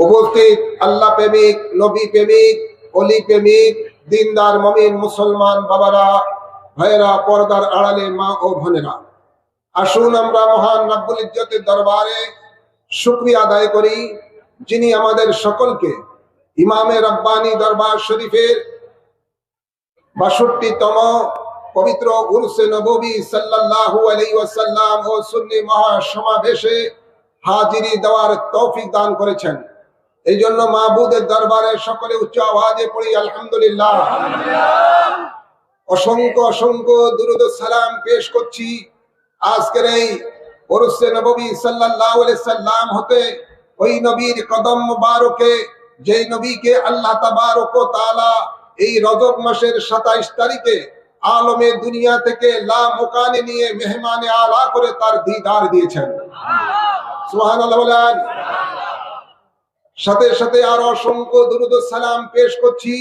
উপস্থিত আল্লাহ প্রেমিক, নবী প্রেমিক, অলি প্রেমিক, দিনদার মুমিন মুসলমান বাবারা, ভাইয়েরা, পর্দার আড়ালে মা ও বোনেরা, আসুন আমরা মহান রব্বুল ইজ্জতের দরবারে শুকরিয়া আদায় করি, যিনি আমাদের সকলকে ইমামে রব্বানী দরবার শরীফের ৬২তম পবিত্র উরসে নববী সাল্লাল্লাহু আলাইহি ওয়াসাল্লাম ও সুন্নি মহাসমাবেশে হাজিরি দেওয়ার তৌফিক দান করেছেন। এই জন্য মাবুদের দরবারে সকলে উচ্চ আওয়াজে পড়ি আলহামদুলিল্লাহ। অসংখ্য অসংখ্য দুরূদ ও সালাম পেশ করছি আজকের এই উরসে নববী সাল্লাল্লাহু আলাইহি সাল্লাম হতে ওই নবীর কদম মুবারকে, যেই নবীকে আল্লাহ তাবারক ওয়া তাআলা এই রজব মাসের ২৭ তারিখে আলমে দুনিয়া থেকে লা মুকানে নিয়ে মেহমানে আলা করে তার দিদার দিয়েছেন। সুবহানাল্লাহ বলেন। সাথে সাথে আরো অসংখ্য দুরূদ ও সালাম পেশ করছি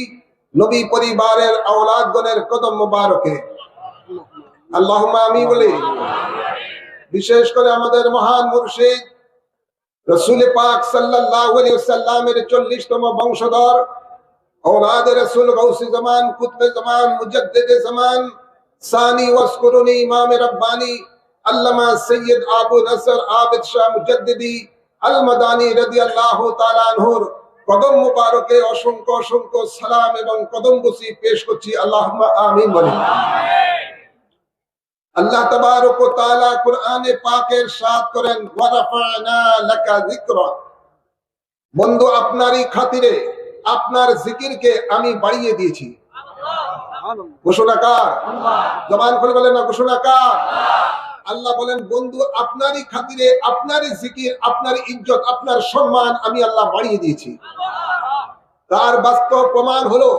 নবী পরিবারের আওলাদগণের কদম মুবারকে, আল্লাহুম্মা আমিন বলি। বিশেষ করে আমাদের মহান মুর্শিদ রাসূল পাক সাল্লাল্লাহু আলাইহি ওয়াসাল্লামের ৪০তম বংশধর, औलाद रसूल गौसे जमान, कुतुब जमान, मुजद्दिद जमान, सानी वस्कुरुनी इमाम रब्बानी अल्लामा सैयद आबू नसर आबिद शाह मुजद्दिदी अल मदानी রাদিয়াল্লাহু তাআলা আনহুর কদম মুবারকে অসংখ্য অসংখ্য সালাম এবং কদম বুসি পেশ করছি, আল্লাহুম্মা আমিন বলি। আল্লাহ তাবারক ওয়া তাআলা কুরআনে পাকের ইরশাদ করেন, ওয়া রাফা'না লাকা যিকরা, বন্ধু আপনারই খাতিরে আপনার জিকিরকে আমি বাড়িয়ে দিয়েছি। ঘোষণা কার? জবান খুলে বলেন না, ঘোষণা কার? আল্লাহ বলেন, বন্ধু আপনারই খাতিরে আপনারই জিকির, আপনার ইজ্জত, আপনার সম্মান আমি আল্লাহ বাড়িয়ে দিয়েছি। তার বাস্তব প্রমাণ হলো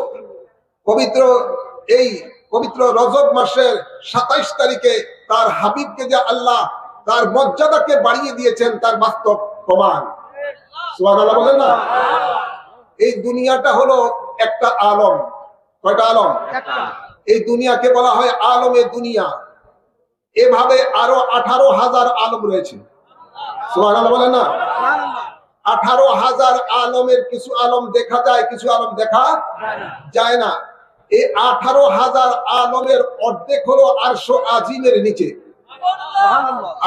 এই পবিত্র রজব মাসের ২৭ তারিখে তার হাবিবকে যে আল্লাহ তার মর্যাদাকে বাড়িয়ে দিয়েছেন, তার বাস্তব প্রমাণ। সুবহানাল্লাহ বলেন না। এই দুনিয়াটা হলো একটা আলম। কয়টা আলম? এই দুনিয়াকে বলা হয় আলমে দুনিয়া। এভাবে আরো ১৮,০০০ আলম রয়েছে। সুবহানাল্লাহ বলেন না। ১৮,০০০ আলমের কিছু আলম দেখা যায়, কিছু আলম দেখা যায় না। এই ১৮,০০০ আলমের অর্ধেক হলো আরশ আজিমের নিচে।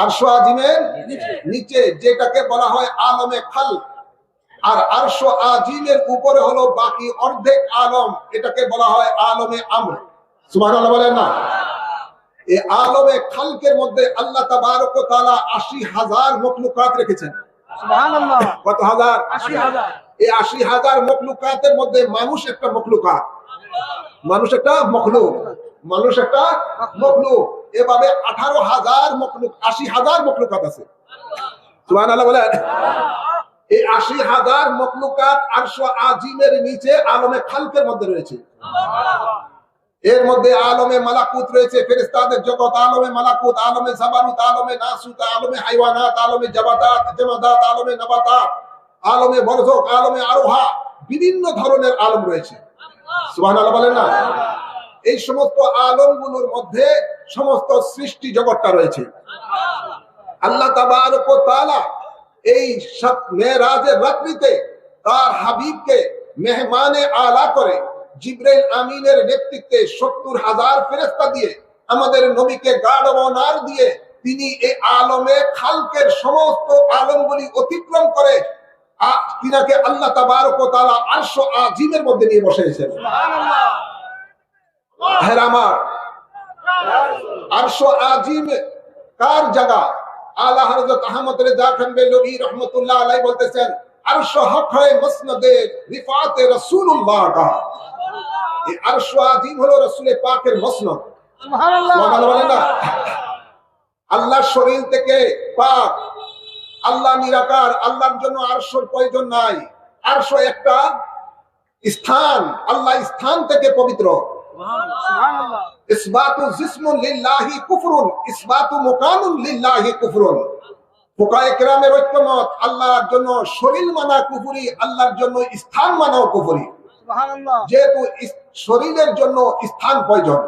আরশ আজিমের নিচে, যেটাকে বলা হয় আলমে খালক। আর আরশ আজিমের উপরে হলো বাকি অর্ধেক আলম, এটাকে বলা হয় আলমে আমর। সুবহানাল্লাহ বলেন না। এই আলমে খালকের মধ্যে আল্লাহ তাবারক ওয়া তাআলা ৮০,০০০ মখলুকাত রেখেছেন। সুবহানাল্লাহ। কত হাজার? ৮০,০০০। এই ৮০,০০০ মখলুকাতের মধ্যে মানুষ একটা মখলুকাত, মানুষ একটা মখলুক, মানুষ একটা মখলুক। এভাবে ১৮,০০০ মখলুক, ৮০,০০০ মখলুকাত আছে। সুবহানাল্লাহ বলেন। এই ৮০,০০০ মখলুকাত আরশ আজিমের নিচে আলমে খালকের মধ্যে রয়েছে। এর মধ্যে আলমে মালাকুত রয়েছে, ফেরেশতাদের জগৎ, আলমে মালাকুত, আলমে জাবারুত, আলমে নাসুত, আলমে হাইওয়ানাত, আলমে জামাদাত, আলমে নাবাতাত, আলমে বরজক, আলমে আরোহা, বিভিন্ন ধরনের আলম রয়েছে। সুবহানাল্লাহ বলেন না। এই সমস্ত আলমগুলোর মধ্যে সমস্ত সৃষ্টি জগৎটা রয়েছে। আল্লাহ তাবারক ওয়া তাআলা এই মেরাজের রাত্রিতে তার হাবিবকে মেহমানে আলা করে জিবরাইল আমিনের নেতৃত্বে ৭০,০০০ ফেরেশতা দিয়ে আমাদের নবীকে গার্ড অব অনার দিয়ে তিনি এই আলমে খালকের সমস্ত আলমগুলি অতিক্রম করে তিনাকে আল্লাহ তাবারক ওয়া তাআলা আরশ আজিমের মধ্যে নিয়ে বসিয়েছেন। সুবহানাল্লাহ। ভাইরা আমার, আরশ আজিম কার জায়গা? আলা হযরত আহমদ রেজা খান বেলভী রাহমাতুল্লাহ আলাইহি বলতেছেন, আরশ হক হয় মুসনদে রিফাতে রাসূলুল্লাহ কা। এই আরশ আজিম হলো রাসূল পাকের মুসনদ। সুবহানাল্লাহ। সুবহানাল্লাহ বলেন না। আল্লাহর শরীর থেকে পাক, আল্লাহ নিরাকার, আল্লাহর জন্য আরশের প্রয়োজন নাই। আরশ একটা স্থান, আল্লাহ স্থান থেকে পবিত্র। সুবহানাল্লাহ। ইসবাতু জিসমুন লিল্লাহি কুফরুন, ইসবাতু মুকানুন লিল্লাহি কুফরুন। ফুকায়ে কেরামের ঐক্যমত, আল্লাহর জন্য শরীর মানা কুফরি, আল্লাহর জন্য স্থান মানাও কুফরি। সুবহানাল্লাহ। যেহেতু শরীরের জন্য স্থান প্রয়োজন।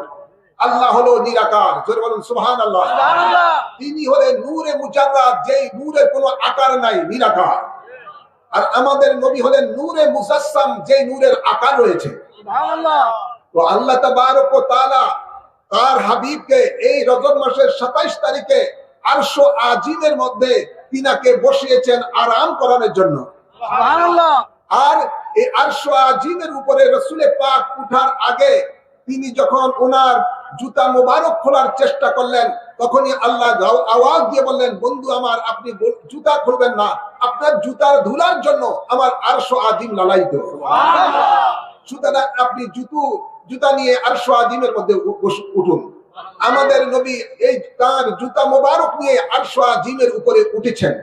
আল্লাহ হলো নিরাকার, জোরে বলুন সুবহানাল্লাহ। সুবহানাল্লাহ। তিনি হলেন নূরে মুজাররাদ, যেই নূরের কোনো আকার নাই, নিরাকার। আর আমাদের নবী হলেন নূরে মুজাসসাম, যে নূরের আকার রয়েছে। তো আল্লাহ তাবারক ওয়া তাআলা তার হাবিবকে এই রজব মাসের 27 তারিখে আরশ আজিমের মধ্যে তিনাকে বসিয়েছেন আরাম করানোর জন্য। সুবহানাল্লাহ। আর এই আরশ আজিমের উপরে রাসূল পাক উঠার আগে তিনি যখন ওনার জুতা মোবারক খোলার চেষ্টা করলেন, তখনই আল্লাহ আওয়াজ দিয়ে বললেন, বন্ধু আমার, আপনি জুতা খুলবেন না, আপনার জুতার ধুলার জন্য আমার আরশ আজিম লালায়িত। সুবহানাল্লাহ। সুতরাং আপনি জুতা নিয়ে আরশ আজিমের মধ্যে উঠুন। আমাদের নবী এই তার জুতা মোবারক নিয়ে আরশ আজিমের উপরে উঠেছেন।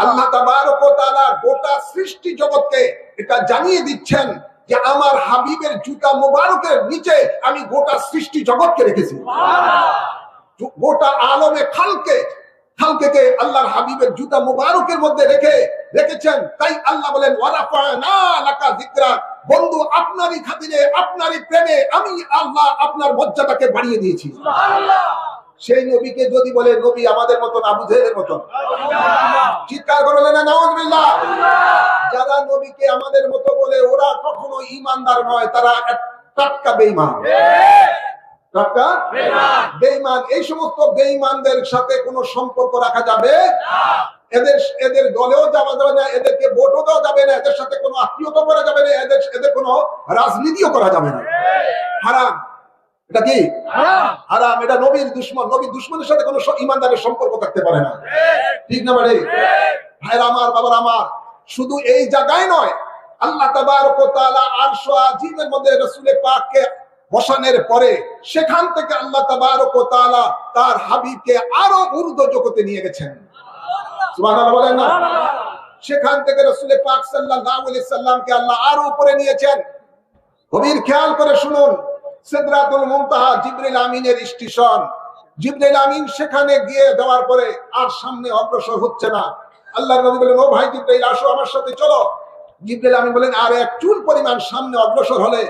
আল্লাহ তাবারক ওয়া তাআলা গোটা সৃষ্টি জগৎকে এটা জানিয়ে দিচ্ছেন যে আমার হাবিবের জুতা মোবারকের নিচে আমি গোটা সৃষ্টি জগৎকে রেখেছি। গোটা আলমে খালকে আল্লাহর হাবিবের জুতা মোবারকের মধ্যে রেখেছেন। তাই আল্লাহ বলেন, ওয়ারাফানা লাকা যিকরা, বন্ধু আপনারই খাতিরে, আপনারই প্রেমে আমি আল্লাহ আপনার মর্যাদাকে বাড়িয়ে দিয়েছি। সুবহানাল্লাহ। সেই নবীকে যদি বলে নবী আমাদের মতন, আবু জেহেলের মতন, চিৎকার করে বলেন নাউযুবিল্লাহ। যারা নবীকে আমাদের মতো বলে ওরা কখনো ঈমানদার নয়, তারা টাটকা বেঈমান। টাটকা বেঈমান। এই সমস্ত বেঈমানদের সাথে কোনো সম্পর্ক রাখা যাবে না। এদের দলেও যাওয়া যাবে না, এদেরকে ভোটও দেওয়া যাবে না, এদের সাথে কোনো আত্মীয়তা করা যাবে না, এদের কোনো রাজনীতিও করা যাবে না। হারাম। এটা কি হারাম? এটা নবীর দুশমন। নবীর দুশমনের সাথে কোনো ঈমানদারের সম্পর্ক থাকতে পারে না। ঠিক না মানে? ভাইরা আমার, বাবার আমার, শুধু এই জায়গায় নয়, আল্লাহ তাবারক ওয়া তাআলা আরশ আজিমের মধ্যে রাসূল পাককে বসানোর পরে সেখান থেকে আল্লাহ তাবারক ওয়া তাআলা তার হাবিবকে আরো ঊর্ধ্ব জগতে নিয়ে গেছেন। সুবহানাল্লাহ বলেন না? সেখান থেকে রাসূল পাক সাল্লাল্লাহু আলাইহি সাল্লামকে আল্লাহ আরো উপরে নিয়েছেন। গভীর খেয়াল করে শুনুন, সিদরাতুল মুনতাহা জিবরিল আমিনের স্টেশন। জিবরিল আমিন সেখানে গিয়ে দেওয়ার পরে আর সামনে অগ্রসর হচ্ছে না। আল্লাহর নবী বলেন, ও ভাই জিবরিল, আসো আমার সাথে চলো। জিবরিল আমিন বলেন, আর এক চুল পরিমাণ সামনে অগ্রসর হলে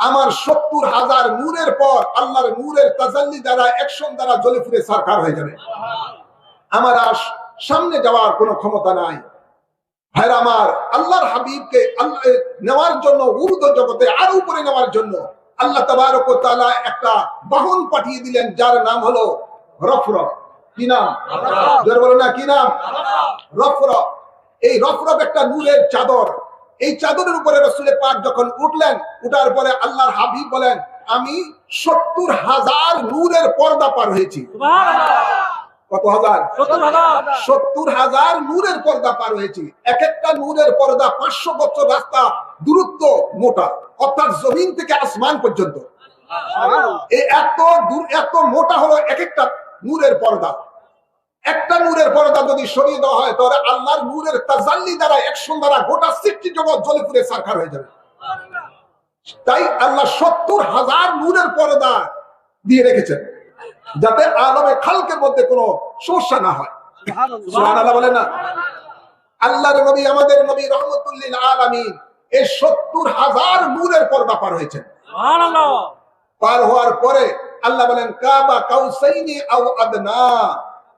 আমার 70,000 নূরের পর আল্লাহর নূরের তাজাল্লি দ্বারা, অ্যাকশন দ্বারা জ্বলে পুড়ে সারকার হয়ে যাবে। আমার আর সামনে যাওয়ার কোনো ক্ষমতা নাই। ভাইরা আমার, আল্লাহর হাবিবকে আল্লাহ নেওয়ার জন্য, ঊর্ধ্ব জগতে আরো উপরে নেওয়ার জন্য আল্লাহ তাবারক ওয়া তাআলা একটা বাহন পাঠিয়ে দিলেন, যার নাম হলো রফরফ। কি নাম? জোরে বলো না, কি নাম? রফরফ। এই রফরফ একটা নূরের চাদর। এই চাদরের উপরে রাসূল পাক যখন উঠলেন, উঠার পরে আল্লাহর হাবিব বলেন, আমি 70,000 নূরের পর্দা পার হয়েছি। সুবহানাল্লাহ। কত হাজার? 70,000 নূরের পর্দা পার হয়েছি। এক একটা নূরের পর্দা 500 বছর রাস্তা দূরত্ব মোটা, অর্থাৎ জমিন থেকে আসমান পর্যন্ত। এই এত মোটা হলো এক একটা নূরের পর্দা। একটা নূরের পর্দা যদি সরিয়ে দেওয়া হয়, তাহলে আল্লাহর নূরের তাজাল্লি দ্বারা, অ্যাকশন দ্বারা গোটা সৃষ্টি জগৎ জ্বলে পুড়ে সারখার হয়ে যাবে। তাই আল্লাহ 70,000 নূরের পর্দা দিয়ে রেখেছেন, যাতে আলমে খালকের মধ্যে কোনো সমস্যা না হয়। সুবহানাল্লাহ বলেন না? আল্লাহর নবী, আমাদের নবী রাহমাতুল লিল আলামিন, এই 70,000 নূরের পর্দা পার হয়েছেন। সুবহানাল্লাহ। পার হওয়ার পরে আল্লাহ বলেন, কাবা কাউসাইনি আও আদনা,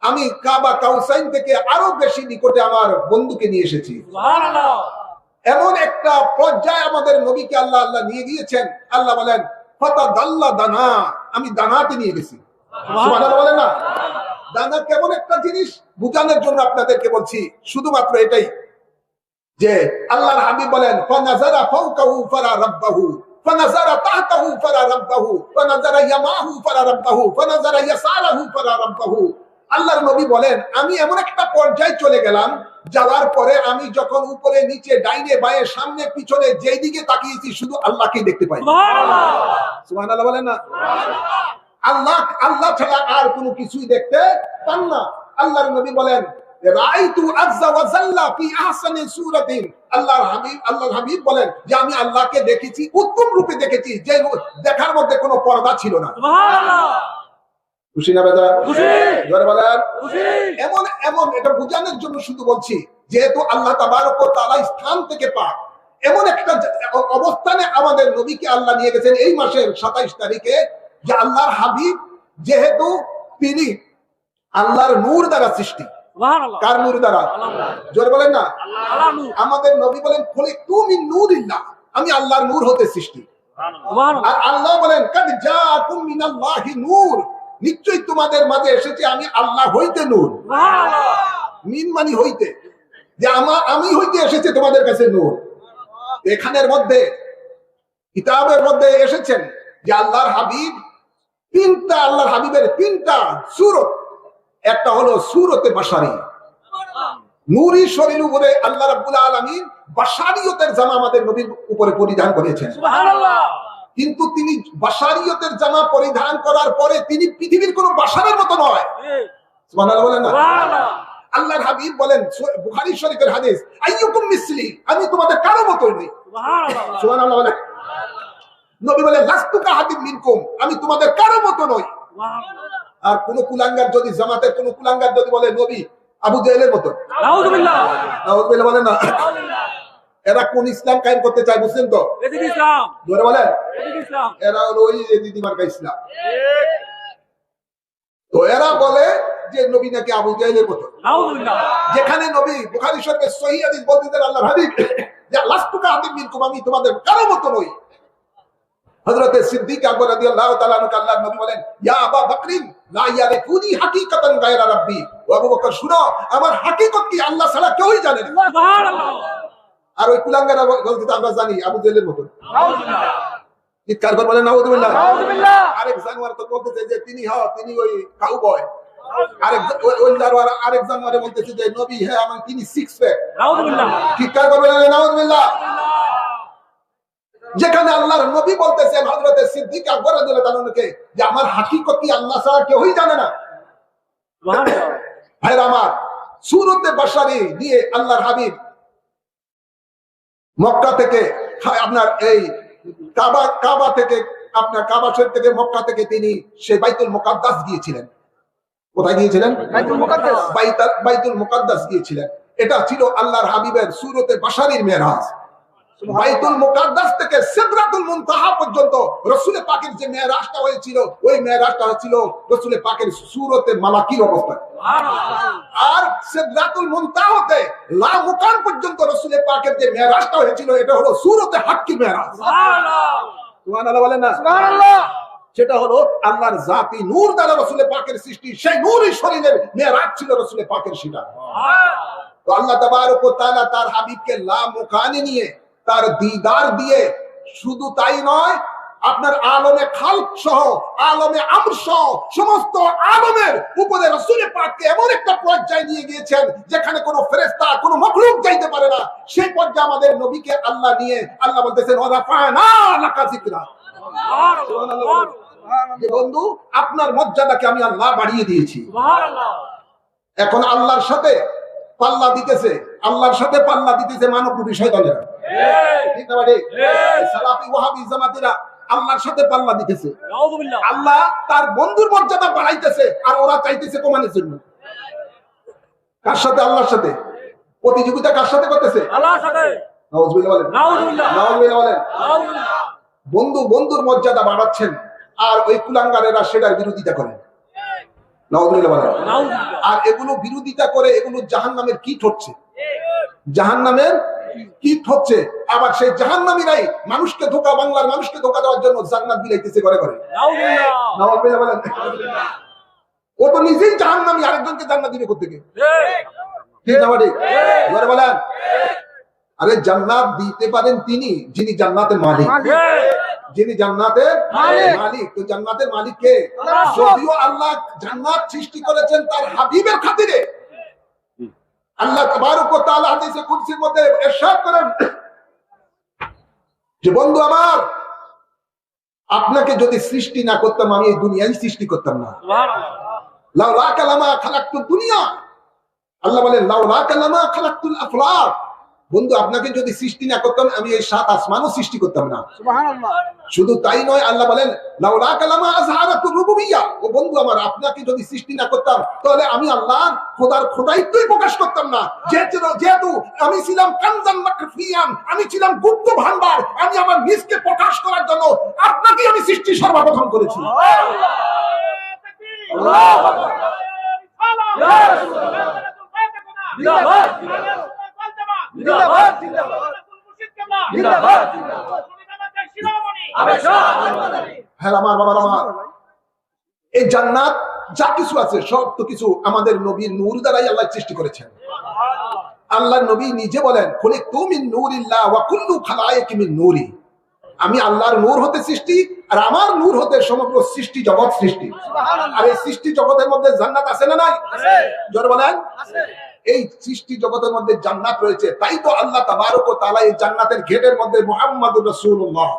আমি কাবা কাউসাইন থেকে আরো বেশি নিকটে আমার বন্ধুকে নিয়ে এসেছি। সুবহানাল্লাহ। এমন একটা পর্যায়ে আমাদের নবীকে আল্লাহ নিয়ে গিয়েছেন। আল্লাহ বলেন, ফাতাদাল্লা দানা, আমি দানাতে নিয়ে গেছি। সুবহানাল্লাহ বলেন না? দানা কেমন একটা জিনিস বুঝানোর জন্য আপনাদেরকে বলছি, শুধুমাত্র এটাই যে আল্লাহর হাবিব বলেন, ফানাজারা ফাওকাহু ফারা রাব্বাহু, ফানাজারা তাহতাহু ফারা রাব্বাহু, ফানাজারা ইয়ামাহু ফারা রাব্বাহু, ফানাজারা ইয়াসারাহু ফারা রাব্বাহু। আল্লাহর নবী বলেন, আমি এমন একটা পর্যায়ে চলে গেলাম, যাওয়ার পরে আমি যখন উপরে নিচে ডাইনে বাঁয়ে সামনে পিছনে যেই দিকে তাকিয়েছি, শুধু আল্লাহকেই দেখতে পাই। সুবহানাল্লাহ। সুবহানাল্লাহ বলেন না? আল্লাহ ছাড়া আর কোনো কিছুই দেখতে পান না। আল্লাহর নবী বলেন, রাআইতু আযজা ওয়া জাল্লা ফি আহসানি সূরাতিন। আল্লাহর হাবিব বলেন যে আমি আল্লাহকে দেখেছি, উত্তম রূপে দেখেছি, যে দেখার মধ্যে কোনো পর্দা ছিল না। সুবহানাল্লাহ। খুশি না বেদা? খুশি। জোরে বলেন খুশি। এমন এটা বোঝানোর জন্য শুধু বলছি, যেহেতু আল্লাহ তাবারক ওয়া তাআলা স্থান থেকে পাক, এমন একটা অবস্থানে আমাদের নবীকে আল্লাহ নিয়ে গেছেন এই মাসের 27 তারিখে, যে আল্লাহর হাবিব যেহেতু তিনি আল্লাহর নূর দ্বারা সৃষ্টি, কার নূর দ্বারা? জোরে বলেন না। আমাদের নবী বলেন খুলিকতু মিন নূরিল্লাহ, আমি আল্লাহর নূর হতে সৃষ্টি। আর আল্লাহ বলেন কাদ জাআকুম মিনাল্লাহি নূর, নিশ্চয়ই তোমাদের মাঝে এসেছে আমি আল্লাহ হইতে নূর। মিন মানে হইতে, যে আমি হইতে এসেছে তোমাদের কাছে নূর। এখানের মধ্যে কিতাবের মধ্যে এসেছেন যে আল্লাহর হাবিব তিনটা, আল্লাহর হাবিবের তিনটা সূরত। একটা হলো সূরতে বাশারি, নূরি শরীর উপরে আল্লাহ রাব্বুল আলামিন বাশারিয়তের জামা আমাদের নবীর উপরে পরিধান করেছেন। সুবহানাল্লাহ। কিন্তু তিনি বাশারিয়তের জামা পরিধান করার পরে তিনি পৃথিবীর কোন বাশারের মতো নয়। সুবহানাল্লাহ বলেন না। সুবহানাল্লাহ। আল্লাহর হাবিব বলেন বুখারী শরীফের হাদিস, আইয়ুকুম মিসলি, আমি তোমাদের কারো মতই নই। সুবহানাল্লাহ। সুবহানাল্লাহ বলেন। নবী বলেন লাস্তু কাহাদিম মিনকুম, আমি তোমাদের কারো মতো নই। আর কোন কুলাঙ্গার যদি জামাতের কোন কুলাঙ্গার যদি বলে নবী আবু জেহেলের মতো, নাউযুবিল্লাহ, নাউযুবিল্লাহ বলেন না। এরা কোন ইসলাম কায়েম করতে চায় বুঝছেন তো? এদিক ইসলাম। জোরে বলেন এদিক ইসলাম। এরা হলো ওই এদিক মার্কা ইসলাম। তো এরা বলে যে নবী নাকি আবু জেহেলের মতো, নাউযুবিল্লাহ। যেখানে নবী বুখারী শরীফে সহিহ হাদিস বলতেছেন আল্লাহর হাবিব যে লাস্তু কাহাদিম মিনকুম, আমি তোমাদের কারো মতো নই। হযরত সিদ্দিক আকবর রাদিয়াল্লাহু তাআলা আনহু আল্লাহর নবী বলেন ইয়া আবা বকরিন লা ইয়ারিফুনি হাকিকাতান গায়রা রাব্বি, ও আবু বকর শুনো, আমার হাকিকত কি আল্লাহ ছাড়া কেউই জানে না। সুবহানাল্লাহ। আর ওই কুলাঙ্গারা বলতে আমরা জানি আবু জেহেলের মতো। নাউযুবিল্লাহ। চিৎকার করে বলেন নাউযুবিল্লাহ। নাউযুবিল্লাহ। আরেক জানোয়ার তো বলতেছে যে তিনি ওই কাউবয়। আরেক ওই জানোয়ার আরেক জানোয়ারে বলতেছে যে নবী হ্যাঁ আমার তিনি সিক্স প্যাক। নাউযুবিল্লাহ। চিৎকার করে বলেন নাউযুবিল্লাহ। যেখানে আল্লাহর নবী বলতেছেন হযরত সিদ্দিক আকবর রাদিয়াল্লাহু তাআলা আনহুকে যে আমার হাকিকত কি আল্লাহ ছাড়া কেউই জানে না। সুবহানাল্লাহ। ভাইরা আমার, সূরতে বাশারি দিয়ে আল্লাহর হাবিব মক্কা থেকে আপনার এই কাবা থেকে আপনার কাবা শরীফ থেকে মক্কা থেকে তিনি সেই বাইতুল মুকাদ্দাস গিয়েছিলেন। কোথায় গিয়েছিলেন? বাইতুল মুকাদ্দাস। বাইতুল মুকাদ্দাস গিয়েছিলেন। এটা ছিল আল্লাহর হাবিবের সূরতে বাশারির মেরাজ। বাইতুল মুকাদ্দাস থেকে সিদরাতুল মুনতাহা পর্যন্ত রাসূল পাকের যে মেরাজটা হয়েছিল, ওই মেরাজটা ছিল রাসূল পাকের সূরতে মালাকির অবস্থায়। সুবহানাল্লাহ। আর সিদরাতুল মুনতাহাতে লা মুকান পর্যন্ত রাসূল পাকের যে মেরাজটা হয়েছিল, এটা হলো সূরতে হাক্কি মেরাজ। সুবহানাল্লাহ। সুবহানাল্লাহ বলেন না। সুবহানাল্লাহ। সেটা হলো আল্লাহর জাতি নূর দ্বারা রাসূল পাকের সৃষ্টি, সেই নূরই শরীরের মেরাজ ছিল রাসূল পাকের সেটা। সুবহানাল্লাহ। তো আল্লাহ তাবারক ওয়া তাআলা তার হাবিবকে লা মুকানে নিয়ে তার দিদার দিয়ে, শুধু তাই নয় আপনার আলমে খালক সহ আলমে আমর সহ সমস্ত আলমের উপরে রাসূল পাককে এমন একটা পর্যায়ে নিয়ে গিয়েছেন যেখানে কোনো ফেরেশতা কোনো মাখলুক যাইতে পারে না। সেই পর্যায়ে আমাদের নবীকে আল্লাহ নিয়ে আল্লাহ বলতেছেন ওয়া রাফা'না লাকা যিকরা। সুবহানাল্লাহ। বন্ধু, আপনার মর্যাদাকে আমি আল্লাহ বাড়িয়ে দিয়েছি। সুবহানাল্লাহ। এখন আল্লাহর সাথে পাল্লা দিতেছে, আল্লাহর সাথে পাল্লা দিতেছে মানবরূপী শয়তানেরা। ঠিক না ভাই? সালাফি ওয়াহাবি জামাতিরা আল্লাহর সাথে পাল্লা দিতেছে। নাউযুবিল্লাহ। আল্লাহ তার বন্ধুর মর্যাদা বাড়াইতেছে আর ওরা চাইতেছে কমানোর জন্য। কার সাথে? আল্লাহর সাথে। প্রতিযোগিতা কার সাথে করতেছে? আল্লাহর সাথে। নাউযুবিল্লাহ বলেন। নাউযুবিল্লাহ। নাউযুবিল্লাহ বলেন। নাউযুবিল্লাহ। বন্ধুর মর্যাদা বাড়াচ্ছেন আর ওই কুলাঙ্গারেরা সেটার বিরোধিতা করেন। নাউযুবিল্লাহ বলেন। নাউযুবিল্লাহ। আর এগুলো বিরোধিতা করে এগুলো জাহান্নামের কীট হচ্ছে, জাহান্নামের কীট হচ্ছে। আবার সেই জাহান্নামীরাই মানুষকে ধোঁকা, বাংলার মানুষকে ধোঁকা দেওয়ার জন্য জান্নাত বিলাইতেছে ঘরে ঘরে। নাউযুবিল্লাহ। নাউযুবিল্লাহ বলেন। ও তো নিজেই জাহান্নামী, আরেকজনকে জান্নাত দিবে কোথা থেকে? ঠিক না ভাই? ঘরে বলেন। আরে জান্নাত দিতে পারেন তিনি যিনি জান্নাতের মালিক, যিনি জান্নাতের মালিক। তো জান্নাতের মালিক কে? যদিও আল্লাহ জান্নাত সৃষ্টি করেছেন তার হাবিবের খাতিরে। আল্লাহ তাবারক ওয়া তাআলা হাদিসে কুদসির মধ্যে ইরশাদ করেন যে বন্ধু আমার, আপনাকে যদি সৃষ্টি না করতাম আমি এই দুনিয়ায় সৃষ্টি করতাম না। সুবহানাল্লাহ। লাউলা কালামা খালাকতুদ দুনিয়া, আল্লাহ বলেন লাউলা কালামা খালাকতুল আফলাক, বন্ধু আপনাকে যদি সৃষ্টি না করতাম আমি এই সাত আসমানও সৃষ্টি করতাম না। সুবহানাল্লাহ। শুধু তাই নয়, আল্লাহ বলেন লাউলা কালামা আযহারাতুর রুবুবিয়্যা, ও বন্ধু আমার আপনাকে যদি সৃষ্টি না করতাম তাহলে আমি আল্লাহর খোদার খোদাইত্বই প্রকাশ করতাম না। যেহেতু আমি ছিলাম কানজান মাকফিয়ান, আমি ছিলাম গুপ্ত ভান্ডার, আমি আমার নিজকে প্রকাশ করার জন্য আপনাকে আমি সৃষ্টি সর্বপ্রথম করেছি। আল্লাহু আকবার। আল্লাহু আকবার। ইয়া রাসূলুল্লাহ। জিন্দাবাদ জিন্দাবাদ জিন্দাবাদ হ্যাঁ আমার বাবা আমার, এই জান্নাত যা কিছু আছে সব তো কিছু আমাদের নবীর নূর দ্বারাই আল্লাহ সৃষ্টি করেছেন। আল্লাহ নবী নিজে বলেন, খুলিকতু মিন নূরিল্লাহ ওয়া কুল্লু খালায়েকি মিন নূরি। আমি আল্লাহর নূর হতে সৃষ্টি, আর আমার নূর হতে সমগ্র সৃষ্টি জগৎ সৃষ্টি। আর এই সৃষ্টি জগতের মধ্যে জান্নাত আছে না নাই? জোরে বলেন। এই সৃষ্টি জগতের মধ্যে জান্নাত রয়েছে, তাই তো আল্লাহ তাবারক ওয়া তাআলা এই জান্নাতের গেটের মধ্যে মুহাম্মদুর রাসূলুল্লাহ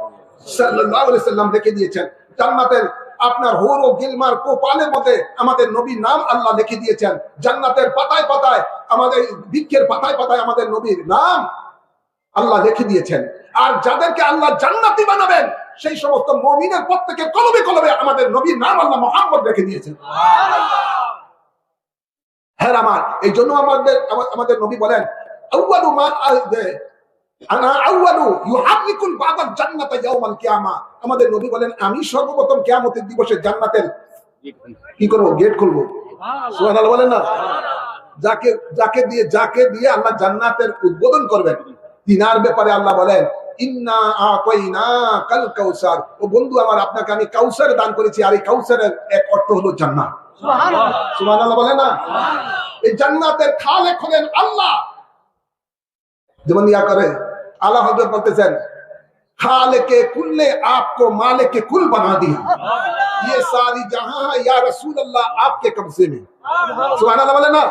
সাল্লাল্লাহু আলাইহি সাল্লাম লিখে দিয়েছেন। জান্নাতের আপনার হোর ও গিলমার কোপালের মধ্যে আমাদের নবীর নাম আল্লাহ লিখে দিয়েছেন। জান্নাতের পাতায় পাতায়, আমাদের বৃক্ষের পাতায় পাতায় আমাদের নবীর নাম আল্লাহ লিখে দিয়েছেন। আর যাদেরকে আল্লাহ জান্নাতি বানাবেন সেই সমস্ত মুমিনের প্রত্যেকের কলবে কলবে আমাদের নবীর নাম আল্লাহ মুহাম্মদ লিখে দিয়েছেন। হ্যাঁ আমার, এই জন্য আমাদের নবী বলেন, আউয়ালু মা আনা আউয়ালু ইউহারিকুল বাবাল জান্নাত ইয়াউমাল কিয়ামা। আমাদের নবী বলেন, আমি সর্বপ্রথম কিয়ামতের দিবসে জান্নাতের কি করব? গেট খুলবো। সুবহানাল্লাহ বলেন না? যাকে দিয়ে আল্লাহ জান্নাতের উদ্বোধন করবেন, তিনার ব্যাপারে আল্লাহ বলেন, ইন্না আতাইনাকাল কাউসার। ও বন্ধু আমার, আপনাকে আমি কাউসার দান করেছি। আর এই কাউসারের এক অর্থ হলো জান্নাত। সুবহানাল্লাহ সুবহানাল্লাহ বলেন না? এই জান্নাতের খালেক হলেন আল্লাহ। যেমন ইয়া করে আল্লাহ হযরত বলতেছেন, खालिके कुल्ले आपको मालिके कुल बना दिया, ये सारी जहां है या रसूल अल्लाह आपके कब्जे में। सुभान अल्लाह বলে না?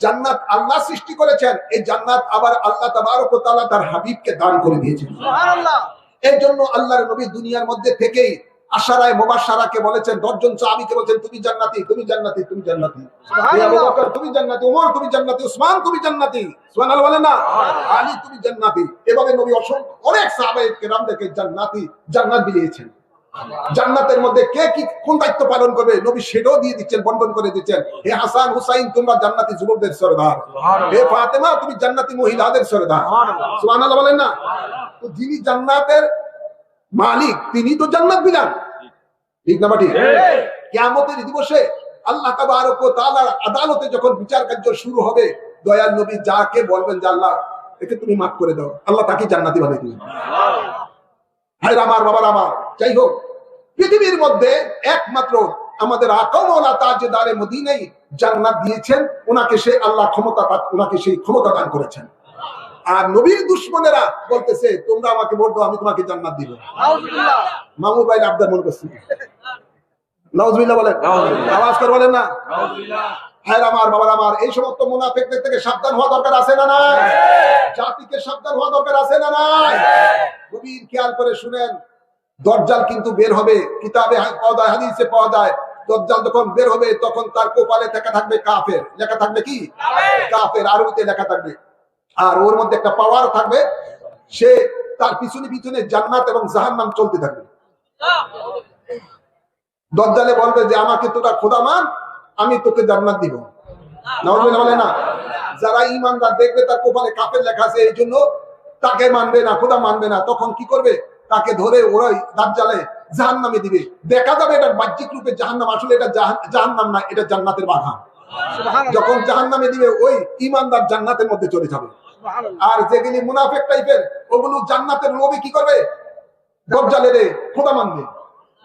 জান্নাত আল্লাহ সৃষ্টি করেছেন, এই জান্নাত আবার আল্লাহ তাবারক ওয়া তাআলা তার হাবিবকে দান করে দিয়েছেন। সুবহানাল্লাহ। এর জন্য আল্লাহর নবী দুনিয়ার মধ্যে থেকেই আশারায়ে মুবাশশারাকে বলেছেন, 10 জন সাহাবীকে বলেছেন, তুমি জান্নাতি, তুমি জান্নাতি, তুমি জান্নাতি। সুবহানাল্লাহ। আবু বকর তুমি জান্নাতি, ওমর তুমি জান্নাতি, উসমান তুমি জান্নাতি। সুবহানাল্লাহ বলেন না? আলী তুমি জান্নাতি। এভাবে নবী অনেক সাহাবায়ে কেরামদেরকে জান্নাত দিয়েছেন। জান্নাতের মধ্যে কে কি কোন দায়িত্ব পালন করবে নবী সেটাও দিয়ে দিচ্ছেন, বন্টন করে দিচ্ছেন। হে হাসান হুসাইন তোমরা জান্নাতি যুবকদের সরদার, হে ফাতেমা তুমি জান্নাতি মহিলাদের সরদার। সুবহানাল্লাহ বলেন না? তো যিনি জান্নাতের মালিক তিনি তো জান্নাত বিলান, ঠিক না ঠিক? কিয়ামতের দিবসে আল্লাহ তাবারক ওয়া তাআলার আদালতে যখন বিচার কার্য শুরু হবে, দয়াল নবী যাকে বলবেন যে আল্লাহ একে তুমি মাফ করে দাও, আল্লাহ তাকে জান্নাতি বানিয়ে দিবেন। হায় আমার বাবার আমার, যাই হোক, পৃথিবীর মধ্যে একমাত্র আমাদের আকা মাওলা তাজদারে মদিনাই জান্নাত দিয়েছেন, ওনাকে সেই আল্লাহ ওনাকে সেই ক্ষমতা দান করেছেন। আর নবীর দুশমনেরা বলতেছে তোমরা আমাকে ভোট দাও, আমি তোমাকে জান্নাত দিব। নাউজুবিল্লাহ। মামুর ভাই আবদার মন করছে, নাউজুবিল্লাহ বলেন, আওয়াজ করে বলেন না নাউজুবিল্লাহ। হায় আমার বাবার আমার, এই সমস্ত মুনাফিকদের থেকে সাবধান হওয়া দরকার আছে না নাই? জাতিকে সাবধান হওয়া দরকার আছে না নাই? গভীর খেয়াল করে শুনেন, দজ্জাল কিন্তু বের হবে, কিতাবে পাওয়া যায়, হাদিসে পাওয়া যায়, দজ্জাল যখন বের হবে তখন তার কপালে লেখা থাকবে কাফের, লেখা থাকবে কি? কাফের, আরবিতে লেখা থাকবে। আর ওর মধ্যে একটা পাওয়ার থাকবে, সে তার পিছনে পিছনে জান্নাত এবং জাহান্নাম চলতে থাকবে। দজ্জালে বলবে যে আমাকে তোরা খোদা মান, আমি তোকে জান্নাত দিব। নাউজুবিল্লাহ বলে না? যারা ঈমানদার দেখবে তার কপালে কাফের লেখা আছে, এই জন্য তাকে মানবে না, খোদা মানবে না, তখন কি করবে? তাকে ধরে ওরাই দাজ্জালে জাহান্নামে দিবে। দেখা যাবে এটা বাহ্যিক রূপে জাহান্নাম, আসলে এটা জাহান্নাম না, এটা জান্নাতের বাগান। যখন জাহান্নামে দিবে ওই ঈমানদার জান্নাতের মধ্যে চলে যাবে। আর যেগুলি মুনাফিক টাইপের ওগুলো জান্নাতের লোভে কি করবে? দজ্জালের খোদা মানবে,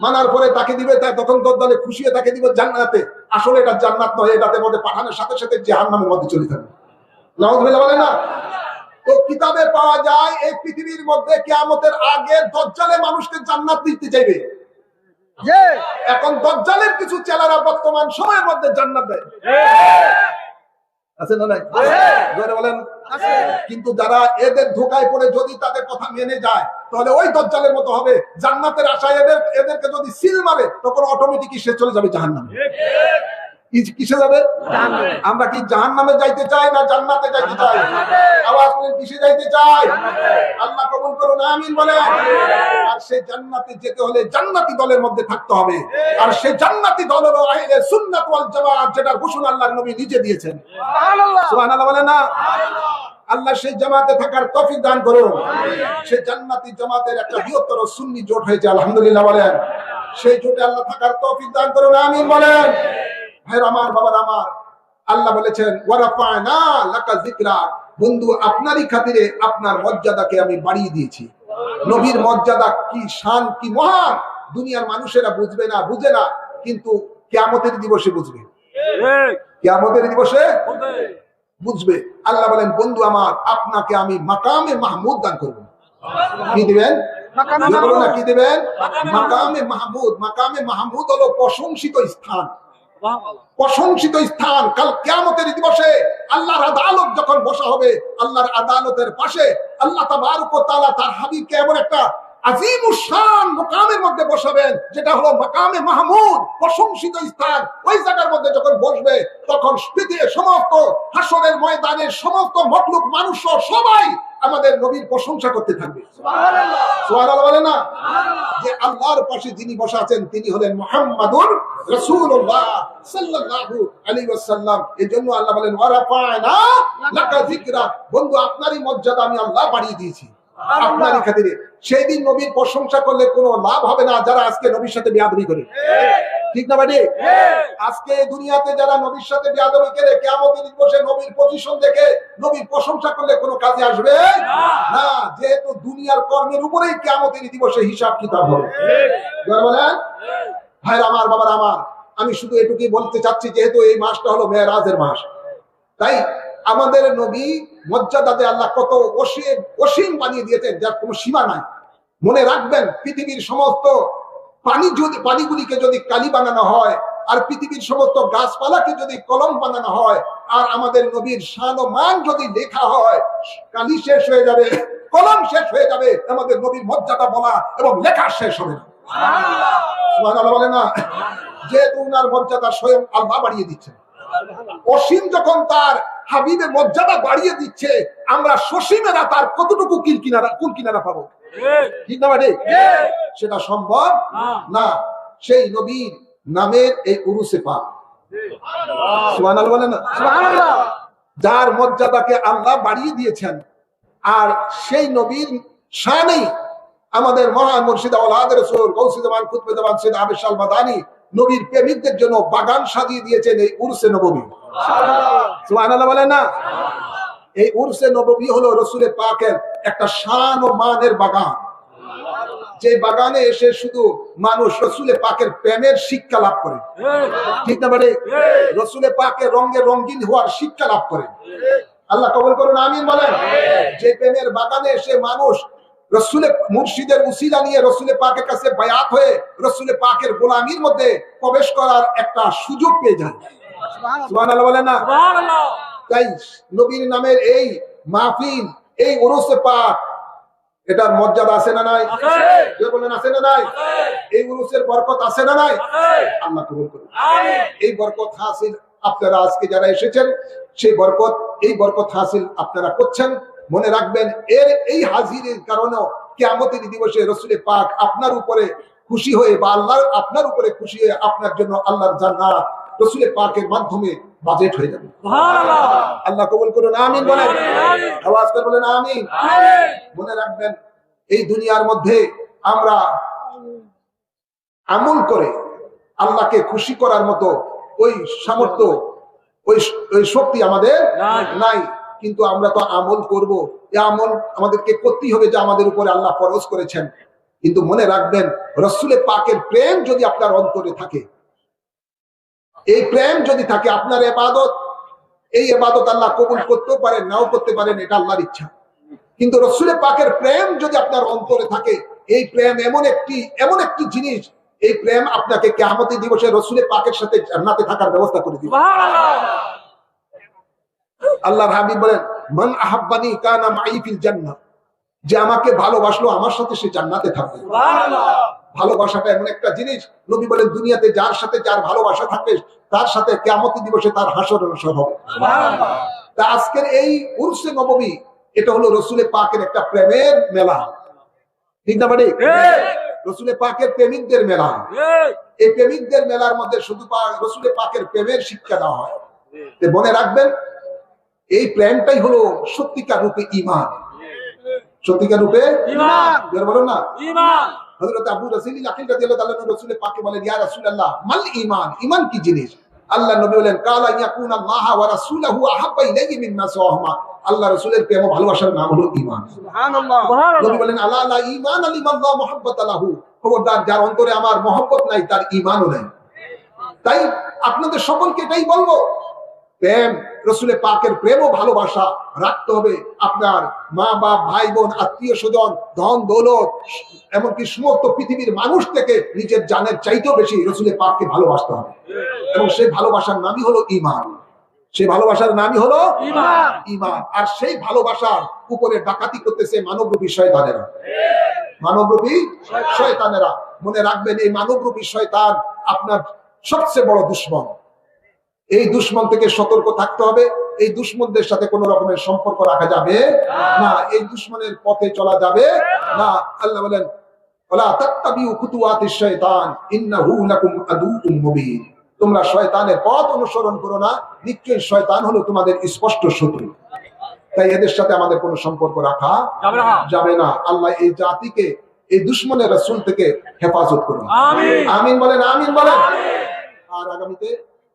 মানার পরে তাকে দিবে, তখন দজ্জালে খুশি হয়ে তাকে দিবে জান্নাতে, আসলে এটা জান্নাত নয়, এটাতে মধ্যে পাঠানোর সাথে সাথে জাহান্নামের মধ্যে চলে যাবে। নাউজুবিল্লাহ বলে না? তো কিতাবে পাওয়া যায় এই পৃথিবীর মধ্যে কিয়ামতের আগে দজ্জালে মানুষকে জান্নাত দিতে চাইবে। এখন দজ্জালের কিছু চেলারা বর্তমান সময়ের মধ্যে জান্নাত দেয়, আছে না নাই? বলেন। কিন্তু যারা এদের ধোঁকায় পড়ে যদি তাদের কথা মেনে যায় তাহলে ওই দজ্জালের মতো হবে। জান্নাতের আশায় এদেরকে যদি সিল মারে তখন অটোমেটিকই সে চলে যাবে জাহান্নামে। কিসে যাবে? আমরা কি জাহান্নামে যাইতে চাই না জান্নাতে যাইতে চাই? আওয়াজ করে কিসে যাইতে চাই? আল্লাহ কবুল করুন, আমিন বলেন। আর সেই জান্নাতে যেতে হলে জান্নাতি দলের মধ্যে থাকতে হবে। আর সেই জান্নাতি দল হলো আহলে সুন্নাত ওয়াল জামাত, যেটার ঘোষণা আল্লাহর নবী নিজে দিয়েছেন। সুবহানাল্লাহ সুবহানাল্লাহ বলেন না? আল্লাহ সেই জামাতে থাকার তৌফিক দান করুন। সেই জান্নাতি জামাতের একটা বৃহত্তর সুন্নি জোট হয়েছে, আলহামদুলিল্লাহ বলেন। সেই জোটে আল্লাহ থাকার তৌফিক দান করুন, আমিন বলেন। ভাইরা আমার, বাবার আমার, আল্লাহ বলেছেন ওয়ারাফা'না লাকা যিকরা, বন্ধু আপনারই খাতিরে আপনার মর্যাদাকে আমি বাড়িয়ে দিয়েছি। নবীর মর্যাদা কি শান কি মহান দুনিয়ার মানুষেরা বুঝবে না, বুঝে না, কিন্তু কিয়ামতের দিবসে বুঝবে। কিয়ামতের দিবসে বুঝবে। আল্লাহ বলেন বন্ধু আমার আপনাকে আমি মাকামে মাহমুদ দান করব। কি দিবেন? কি দিবেন? মাকামে মাহমুদ। মাকামে মাহমুদ হলো প্রশংসিত স্থান। প্রশংসিত স্থান। কাল কিয়ামতের দিবসে আল্লাহর আদালত যখন বসা হবে, আল্লাহর আদালতের পাশে আল্লাহ তাবারক ওয়া তাআলা তার হাবিবকে এমন একটা আজিমুস শান মাকামের মধ্যে বসাবেন, যেটা হলো মাকামে মাহমুদ, প্রশংসিত স্থান। ওই জায়গার মধ্যে যখন বসবে, তখন পৃথিবীর সমস্ত হাসরের ময়দানের সমস্ত মখলুক মানুষ সবাই আমাদের নবীর প্রশংসা করতে থাকবে। সুবহানাল্লাহ বলে না? যে আল্লাহর পাশে যিনি বসা আছেন তিনি হলেন মুহাম্মাদুর রাসূলুল্লাহ সাল্লাল্লাহু আলাইহি ওয়াসাল্লাম। এজন্য আল্লাহ বলেন ওয়ারাফা'না লাকা যিকরা, বন্ধু আপনারই মর্যাদা আমি আল্লাহ বাড়িয়ে দিয়েছি আপনারই খাতিরে। সেই দিন নবীর প্রশংসা করলে কোনো লাভ হবে না যারা আজকে নবীর সাথে বেয়াদবি করে। ঠিক না ভাই? আজকে দুনিয়াতে যারা নবীর সাথে বেয়াদবি করে, কিয়ামতের দিবসে নবীর পজিশন দেখে নবীর প্রশংসা করলে কোনো কাজে আসবে না। যেহেতু দুনিয়ার কর্মের উপরেই কিয়ামতের দিবসে হিসাব কিতাব হবে। বলেন ভাই আমার, বাবার আমার, আমি শুধু এটুকুই বলতে চাচ্ছি, যেহেতু এই মাসটা হলো মেরাজের মাস, তাই আমাদের নবী মর্যাদাতে আল্লাহ কত অসীম বানিয়ে দিয়েছেন, যার কোনো সীমা নাই। মনে রাখবেন, পৃথিবীর সমস্ত পানিগুলিকে যদি কালি বানানো হয়, আর পৃথিবীর সমস্ত গাছপালাকে যদি কলম বানানো হয়, আর আমাদের নবীর শান ও মান যদি লেখা হয়, কালি শেষ হয়ে যাবে, কলম শেষ হয়ে যাবে, আমাদের নবীর মর্যাদা বলা এবং লেখা শেষ হবে না। সুবহানাল্লাহ বলে না? যেহেতু উনার মর্যাদা স্বয়ং আল্লাহ বাড়িয়ে দিচ্ছেন। অসীম যখন তার হাবিবের মর্যাদা বাড়িয়ে দিচ্ছে, আমরা সসীমেরা তার কতটুকু কুলকিনারা পাবো? ঠিক না ভাই? সেটা সম্ভব না। সেই নবীর নামের এই উরুসে পাক, সুবহানাল্লাহ বলেন না? সুবহানাল্লাহ। যার মর্যাদাকে আল্লাহ বাড়িয়ে দিয়েছেন, আর সেই নবীর শানেই আমাদের মহান মুর্শিদ আওলাদ রাসূল গৌসে জামান কুতবে জামান সৈয়দ আবিদ শাহ মাদানী নবীর প্রেমিকদের জন্য বাগান সাজিয়ে দিয়েছেন এই উরসে নববী। সুবহানাল্লাহ বলেন না? এই উরসে নববী হলো রাসূলের পাকের একটা শান ও মানের বাগান, যে বাগানে এসে শুধু মানুষ রাসূলের পাকের প্রেমের শিক্ষা লাভ করে। ঠিক না ভাই? রাসূলের পাকের রঙে রঙিন হওয়ার শিক্ষা লাভ করে। আল্লাহ কবুল করুন, আমিন বলেন। যে প্রেমের বাগানে এসে মানুষ রাসূলের মুর্শিদের উসিলা নিয়ে রাসূলের পাকের কাছে বায়াত হয়ে রাসূলের পাকের গোলামির মধ্যে প্রবেশ করার একটা সুযোগ পেয়ে যায়। সুবহানাল্লাহ বলেন না? সুবহানাল্লাহ। তাই নবীর নামের এই মাহফিল, এই উরুসে পাক, এটার মর্যাদা আছে না নাই? আছে। বলেন আছে না নাই? এই উরুসের বরকত আছে না নাই? আল্লাহ কবুল করুন, আমিন। এই বরকত হাসিল আপনারা আজকে যারা এসেছেন, সেই বরকত, এই বরকত হাসিল আপনারা করছেন। মনে রাখবেন, এর এই হাজিরের কারণে কিয়ামতের দিবসে রাসূলের পাক আপনার উপরে খুশি হয়ে, বা আল্লাহ আপনার উপরে খুশি হয়ে আপনার জন্য আল্লাহর জান্নাত রাসূলের পাকের মাধ্যমে বাজেট হয়ে যাবে। সুবহানাল্লাহ। আল্লাহ কবুল করুন, আমিন বলেন। আওয়াজ করে বলেন আমিন। মনে রাখবেন, এই দুনিয়ার মধ্যে আমরা আমল করে আল্লাহকে খুশি করার মতো ওই সামর্থ্য, ওই শক্তি আমাদের নাই। কিন্তু আমরা তো আমল করব, এই আমল আমাদেরকে করতেই হবে যা আমাদের উপরে আল্লাহ ফরজ করেছেন। কিন্তু মনে রাখবেন, রাসূলের পাকের প্রেম যদি আপনার অন্তরে থাকে, এই প্রেম যদি থাকে, আপনার ইবাদত, এই ইবাদত আল্লাহ কবুল করতেও পারেন, নাও করতে পারেন, এটা আল্লাহর ইচ্ছা। কিন্তু রাসূলের পাকের প্রেম যদি আপনার অন্তরে থাকে, এই প্রেম এমন একটি জিনিস, এই প্রেম আপনাকে কিয়ামতের দিবসে রাসূলের পাকের সাথে জান্নাতে থাকার ব্যবস্থা করে দিবে। সুবহানাল্লাহ। আল্লাহর হাবিব বলেন, মান আহাব্বানি কানা মাই ফিল জান্নাহ, যে আমাকে ভালোবাসলো আমার সাথে সে জান্নাতে থাকবে। সুবহানাল্লাহ। ভালোবাসাটা এমন একটা জিনিস, নবী বলেন দুনিয়াতে যার সাথে যার ভালোবাসা থাকবে, তার সাথে কিয়ামতের দিবসে তার হাসর অনুসর হবে। সুবহানাল্লাহ। তা আজকের এই উরসে নববী, এটা হলো রাসূলের পাকের একটা প্রেমের মেলা। ঠিক না ভাই? রাসূলের পাকের প্রেমিকদের মেলা। এই প্রেমিকদের মেলার মধ্যে শুধু রাসূলের পাকের প্রেমের শিক্ষা দেওয়া হয়। মনে রাখবেন, এই প্রেমটাই হলো সত্যিকার রূপে ঈমান। সত্যিকার রূপে ঈমান। বলো না ঈমান। হযরত আবু রাসূল আকিল রাদিয়াল্লাহু তাআলা রাসূলের পাককে বলেন, ইয়া রাসূলুল্লাহ মাল ঈমান, ঈমান কি জিনিস? আল্লাহ নবী বলেন কালা ইয়াকুনা আল্লাহ ওয়া রাসূলুহু আহাব্বা ইলাইহি মিম্মা সিওয়াহুমা। আল্লাহ রাসূলের প্রেম ও ভালোবাসার নাম হলো ঈমান। সুবহানাল্লাহ। নবী বলেন আলা লা ঈমান লিমান লা মুহাব্বাতা লাহু। খবরদার, যার অন্তরে আমার মহব্বত নাই তার ঈমানও নাই। তাই আপনাদের সকলকে এটাই বলবো, প্রেম, রাসূলের পাকের প্রেম ও ভালোবাসা রাখতে হবে। আপনার মা বাপ, ভাই বোন, আত্মীয় স্বজন, ধন দৌলত, এমনকি সমস্ত পৃথিবীর মানুষ থেকে নিজের জানের চাইতেও বেশি রাসূলের পাককে ভালোবাসতে হবে। এবং সেই ভালোবাসার নামই হলো ঈমান। সেই ভালোবাসার নামই হলো ঈমান। আর সেই ভালোবাসার উপরে ডাকাতি করতেছে মানবরূপী শয়তানেরা। মানবরূপী শয়তানেরা, মনে রাখবেন, এই মানবরূপী শয়তান আপনার সবচেয়ে বড় দুশমন। এই দুশমন থেকে সতর্ক থাকতে হবে। এই দুশমনদের সাথে কোনো রকমের সম্পর্ক রাখা যাবে না, এই দুশমনের পথে চলা যাবে না। আল্লাহ বলেন ওয়ালা তাত্তাবিউ খুতুওয়াতিশ শাইতান ইন্নাহু লাকুম আদুউম মুবিন। তোমরা শয়তানের পথ অনুসরণ করো না, নিশ্চয়ই শয়তান হলো তোমাদের স্পষ্ট শত্রু। তাই এদের সাথে আমাদের কোনো সম্পর্ক রাখা যাবে না। আল্লাহ এই জাতিকে এই দুশমনের রাসূল থেকে হেফাজত করুন। আমিন বলেন, আমিন বলেন। আর আগামীতে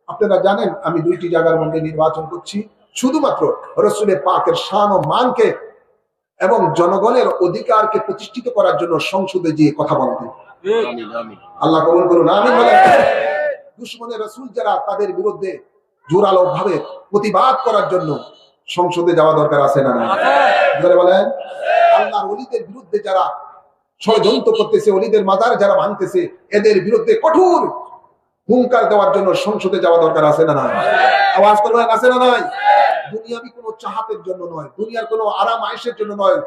আপনারা জানেন আমি 2টি জায়গার মধ্যে নির্বাচন করছি, শুধুমাত্র রাসূলের পাকের শান ও মানকে এবং জনগণের অধিকারকে প্রতিষ্ঠিত করার জন্য সংসদে গিয়ে কথা বলতে। আল্লাহ কবুল করুন, আমিন বলেন। দুশমনের রাসূল যারা, তাদের বিরুদ্ধে জোরালো ভাবে প্রতিবাদ করার জন্য সংসদে যাওয়া দরকার আছে না? জোরে বলেন। আল্লাহর ওলিদের বিরুদ্ধে যারা ষড়যন্ত্র করতেছে, ওলিদের মাজার যারা ভাঙতেছে, এদের বিরুদ্ধে কঠোর হুঙ্কার দেওয়ার জন্য সংসদে যাওয়া দরকার আছে না নাই? আওয়াজ করবেন, আছে না নাই? দুনিয়াবি কোনো চাহাতের জন্য নয়, দুনিয়ার কোনো আরাম আয়েশের জন্য নয়,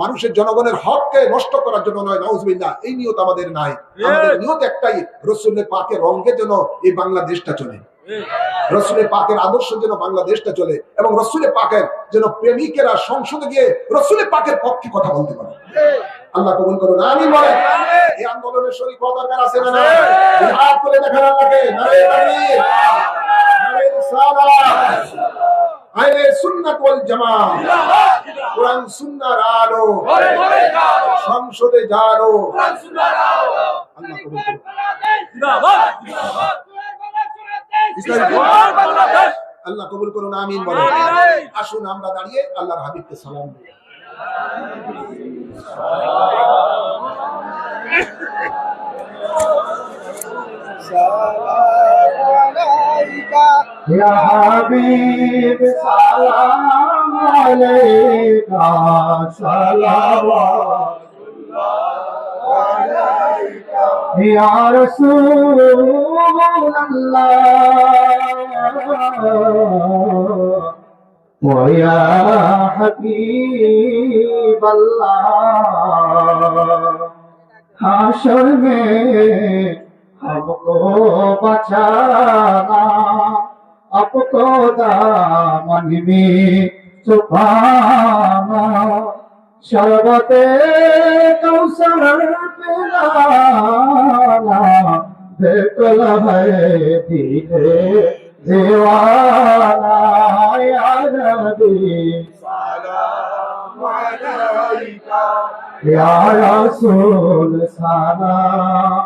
মানুষের জনগণের হককে নষ্ট করার জন্য নয়। নাউজুবিল্লাহ, এই নিয়ত আমাদের নাই। আমাদের নিয়ত একটাই, রাসূলের পাকের রঙে যেন এই বাংলাদেশটা চলে, রাসূলের পাকের আদর্শ যেন বাংলাদেশটা চলে, এবং রাসূলের পাকের যেন প্রেমিকেরা সংসদে গিয়ে রাসূলের পাকের পক্ষে কথা বলতে পারে। আল্লাহ কবুল করুন, আমিন বলেন। এই আন্দোলনের শরীক হওয়া দরকার আছে না নাই? হাত তুলে দেখান আল্লাহকে। নারে তাকবীর, নারে রিসালাত, আহলে সুন্নাত ওয়াল জামাত, কোরআন সুন্নাহর আলো, সংসদে যাও। আল্লাহ কবুল করুন। আল্লাহ কবুল করুন, আমিন বলেন। আসুন আমরা দাঁড়িয়ে আল্লাহর হাবিবকে সালাম দিই। या हबीब सलाम अलैका सलावतुल्लाह अलैका या रसूल अल्लाह व या हबीब अल्लाह हाशर में हमको बचाना, आपको दामन में छुपाना, शरबते कौसर पिलाना, बेकल है दिले दीवाना, या नबी सलाम अलैका या रसूल सलाम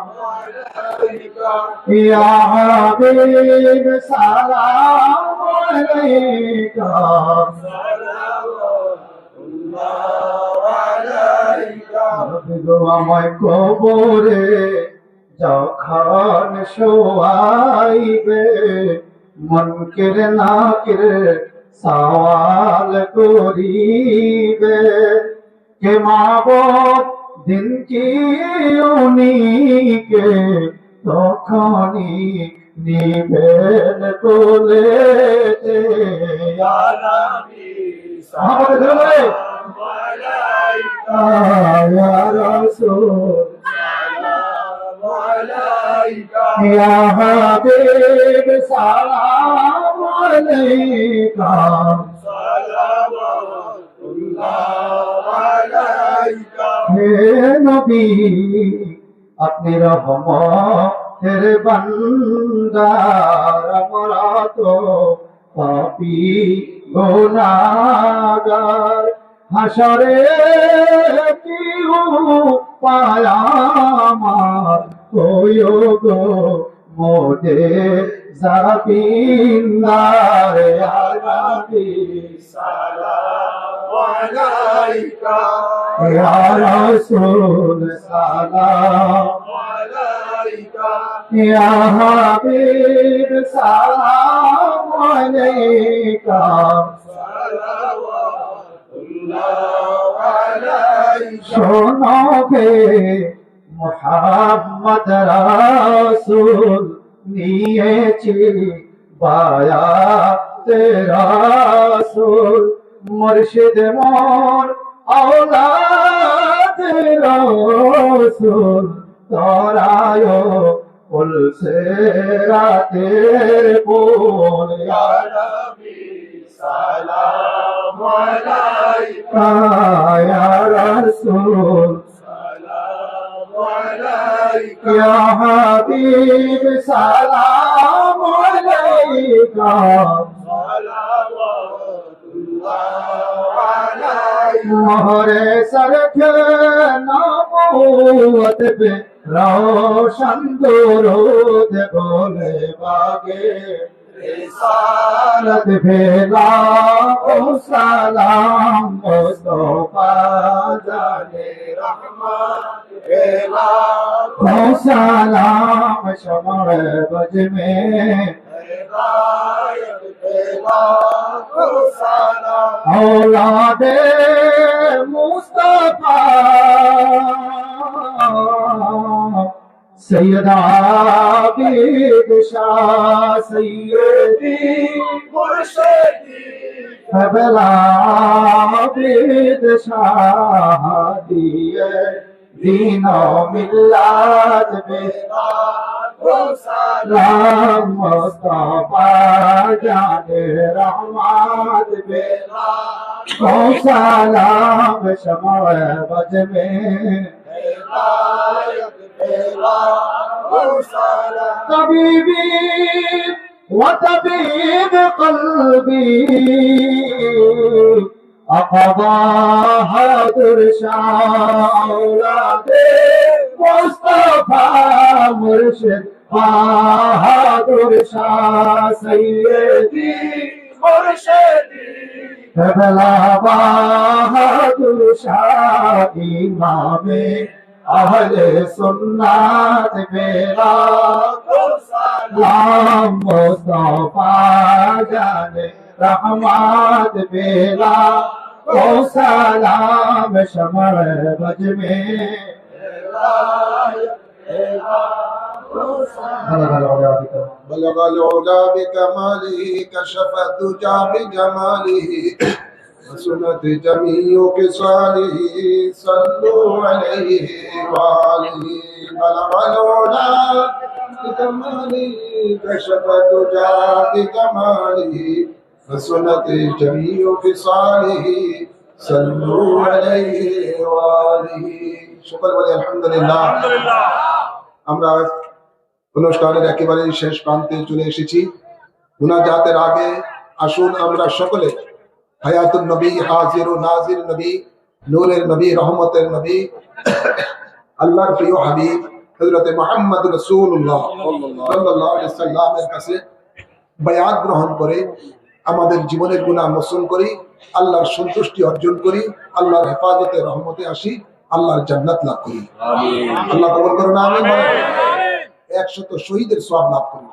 या हबीब सलाम अलैका আমায় কবরে যখন শোয়াইবে, মুনকির নাকির সওয়াল করিবে, কে মাবুদ দিন কি উনিকে তখনই নিবেন কোলে। ইয়া নবী সালাম আলাইকা ইয়া রাসূল সালাম আলাইকা ইয়া হাবিব সালাম আলাইকা সালাওয়াতুল্লাহ আলাইকা। হে নবী আপনি রহমতের বান্দার, আমরা তো পাপী গুনাহগার, হাসরে কি উপায় আমার, কইও গো মোদের জাত بالله يا نبي سلام عليك يا رسول سلام عليك يا حبيب سلام عليك শোনোগে মুহাম্মদ রাসূল নিয়েছি বায়াত রাসূল মুর্শিদ মোর আওলাদ রাসূল তোরায় কুল সে রাতের ফুল ইয়া নবী সালাম আলাইকা ইয়া রাসূল সালাম আলাইকা ইয়া হাবিব সালাম আলাইকা मोहरे सरख नबूवत पे रोशन दुरूद बोले बागे रिसालत भेला ओ सलाम मुस्तफा जाने रहमत भेला ओ सलाम शमअ बज में औलादे मुस्तफा सैयदा शाह सैयदी मुर्शिदी फबला शाह दिए दीनो मिल्लत बेरा सलाम मुस्तफा जाने रहमत बेला ओ सलाम शमअ बज में तबीबी व तबीब क़ल्बी अक़बा बहादुर शाह औलादे मुस्तफा मुर्शिद बहादुर शाह सैयदी मुर्शिदी फबला बहादुर शाह इमामे अहले सुन्नत मेरा सलाम मुस्तफा जाने रहमत मेरा ओ सलाम शमअ बज में بلغ العلا بكماله كشف الدجى بجماله وسنت جميع خصاله صلوا عليه وآله بلغ العلا بكماله كشف الدجى بجماله وسنت جميع خصاله صلوا عليه وآله شكر বলি আলহামদুলিল্লাহ আমরা অনুষ্ঠানের একেবারে শেষ প্রান্তে চলে এসেছি। মুনাজাতের আগে আসুন আমরা সকলে হায়াতুন নবী, হাজির ও নাজির নবী, নূরের নবী, রহমতের নবী, আল্লাহর প্রিয় হাবিব হযরত মুহাম্মদ রাসূলুল্লাহ সাল্লাল্লাহু আলাইহি সাল্লামের কাছে বায়াত গ্রহণ করে আমাদের জীবনের গুনাহ মোচন করি, আল্লাহর সন্তুষ্টি অর্জন করি, আল্লাহর হেফাজতে রহমতে আসি, আল্লাহর জান্নাত লাভ করি। আমিন। আল্লাহ কবুল করুন। আমিন বলেন। 100 শহীদের সওয়াব লাভ করি।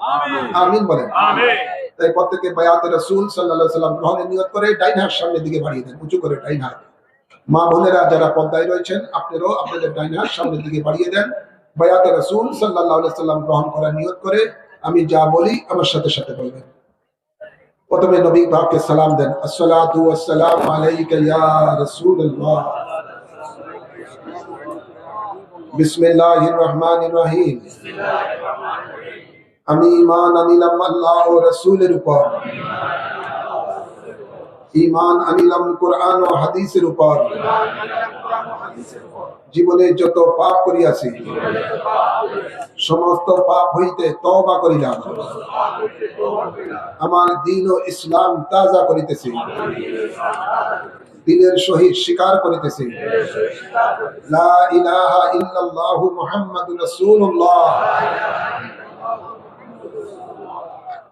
আমিন বলেন। আমিন। তাই প্রত্যেককে বায়াতে রাসূল সাল্লাল্লাহু আলাইহি সাল্লাম গ্রহণের নিয়ত করে ডাইন হাত সামনের দিকে বাড়িয়ে দেন, উঁচু করে ডাইন হাত। মা বোনেরা যারা পর্দায় রয়েছেন আপনারাও আপনাদের ডাইন হাত সামনের দিকে বাড়িয়ে দেন, বায়াতে রাসূল সাল্লাল্লাহু আলাইহি সাল্লাম গ্রহণ করার নিয়ত করে আমি যা বলি আমার সাথে সাথে বলবেন। প্রথমে নবী পাককে সালাম দেন, আসসালাতু ওয়াসসালামু আলাইকা ইয়া রাসূলুল্লাহ। বিসমিল্লাহির রহমানির রহিম। আমি ঈমান আনিলাম আল্লাহ ও রাসূলের উপর, ঈমান আনিলাম কোরআন ও হাদিসের উপর, জীবনে যত পাপ করিয়াছি সমস্ত পাপ হইতে তওবা করিলাম, আমার দ্বীন ও ইসলাম তাজা করিতেছি, দিলের সহিত স্বীকার করিতেছি লা ইলাহা ইল্লাল্লাহু মুহাম্মাদুর রাসূলুল্লাহ।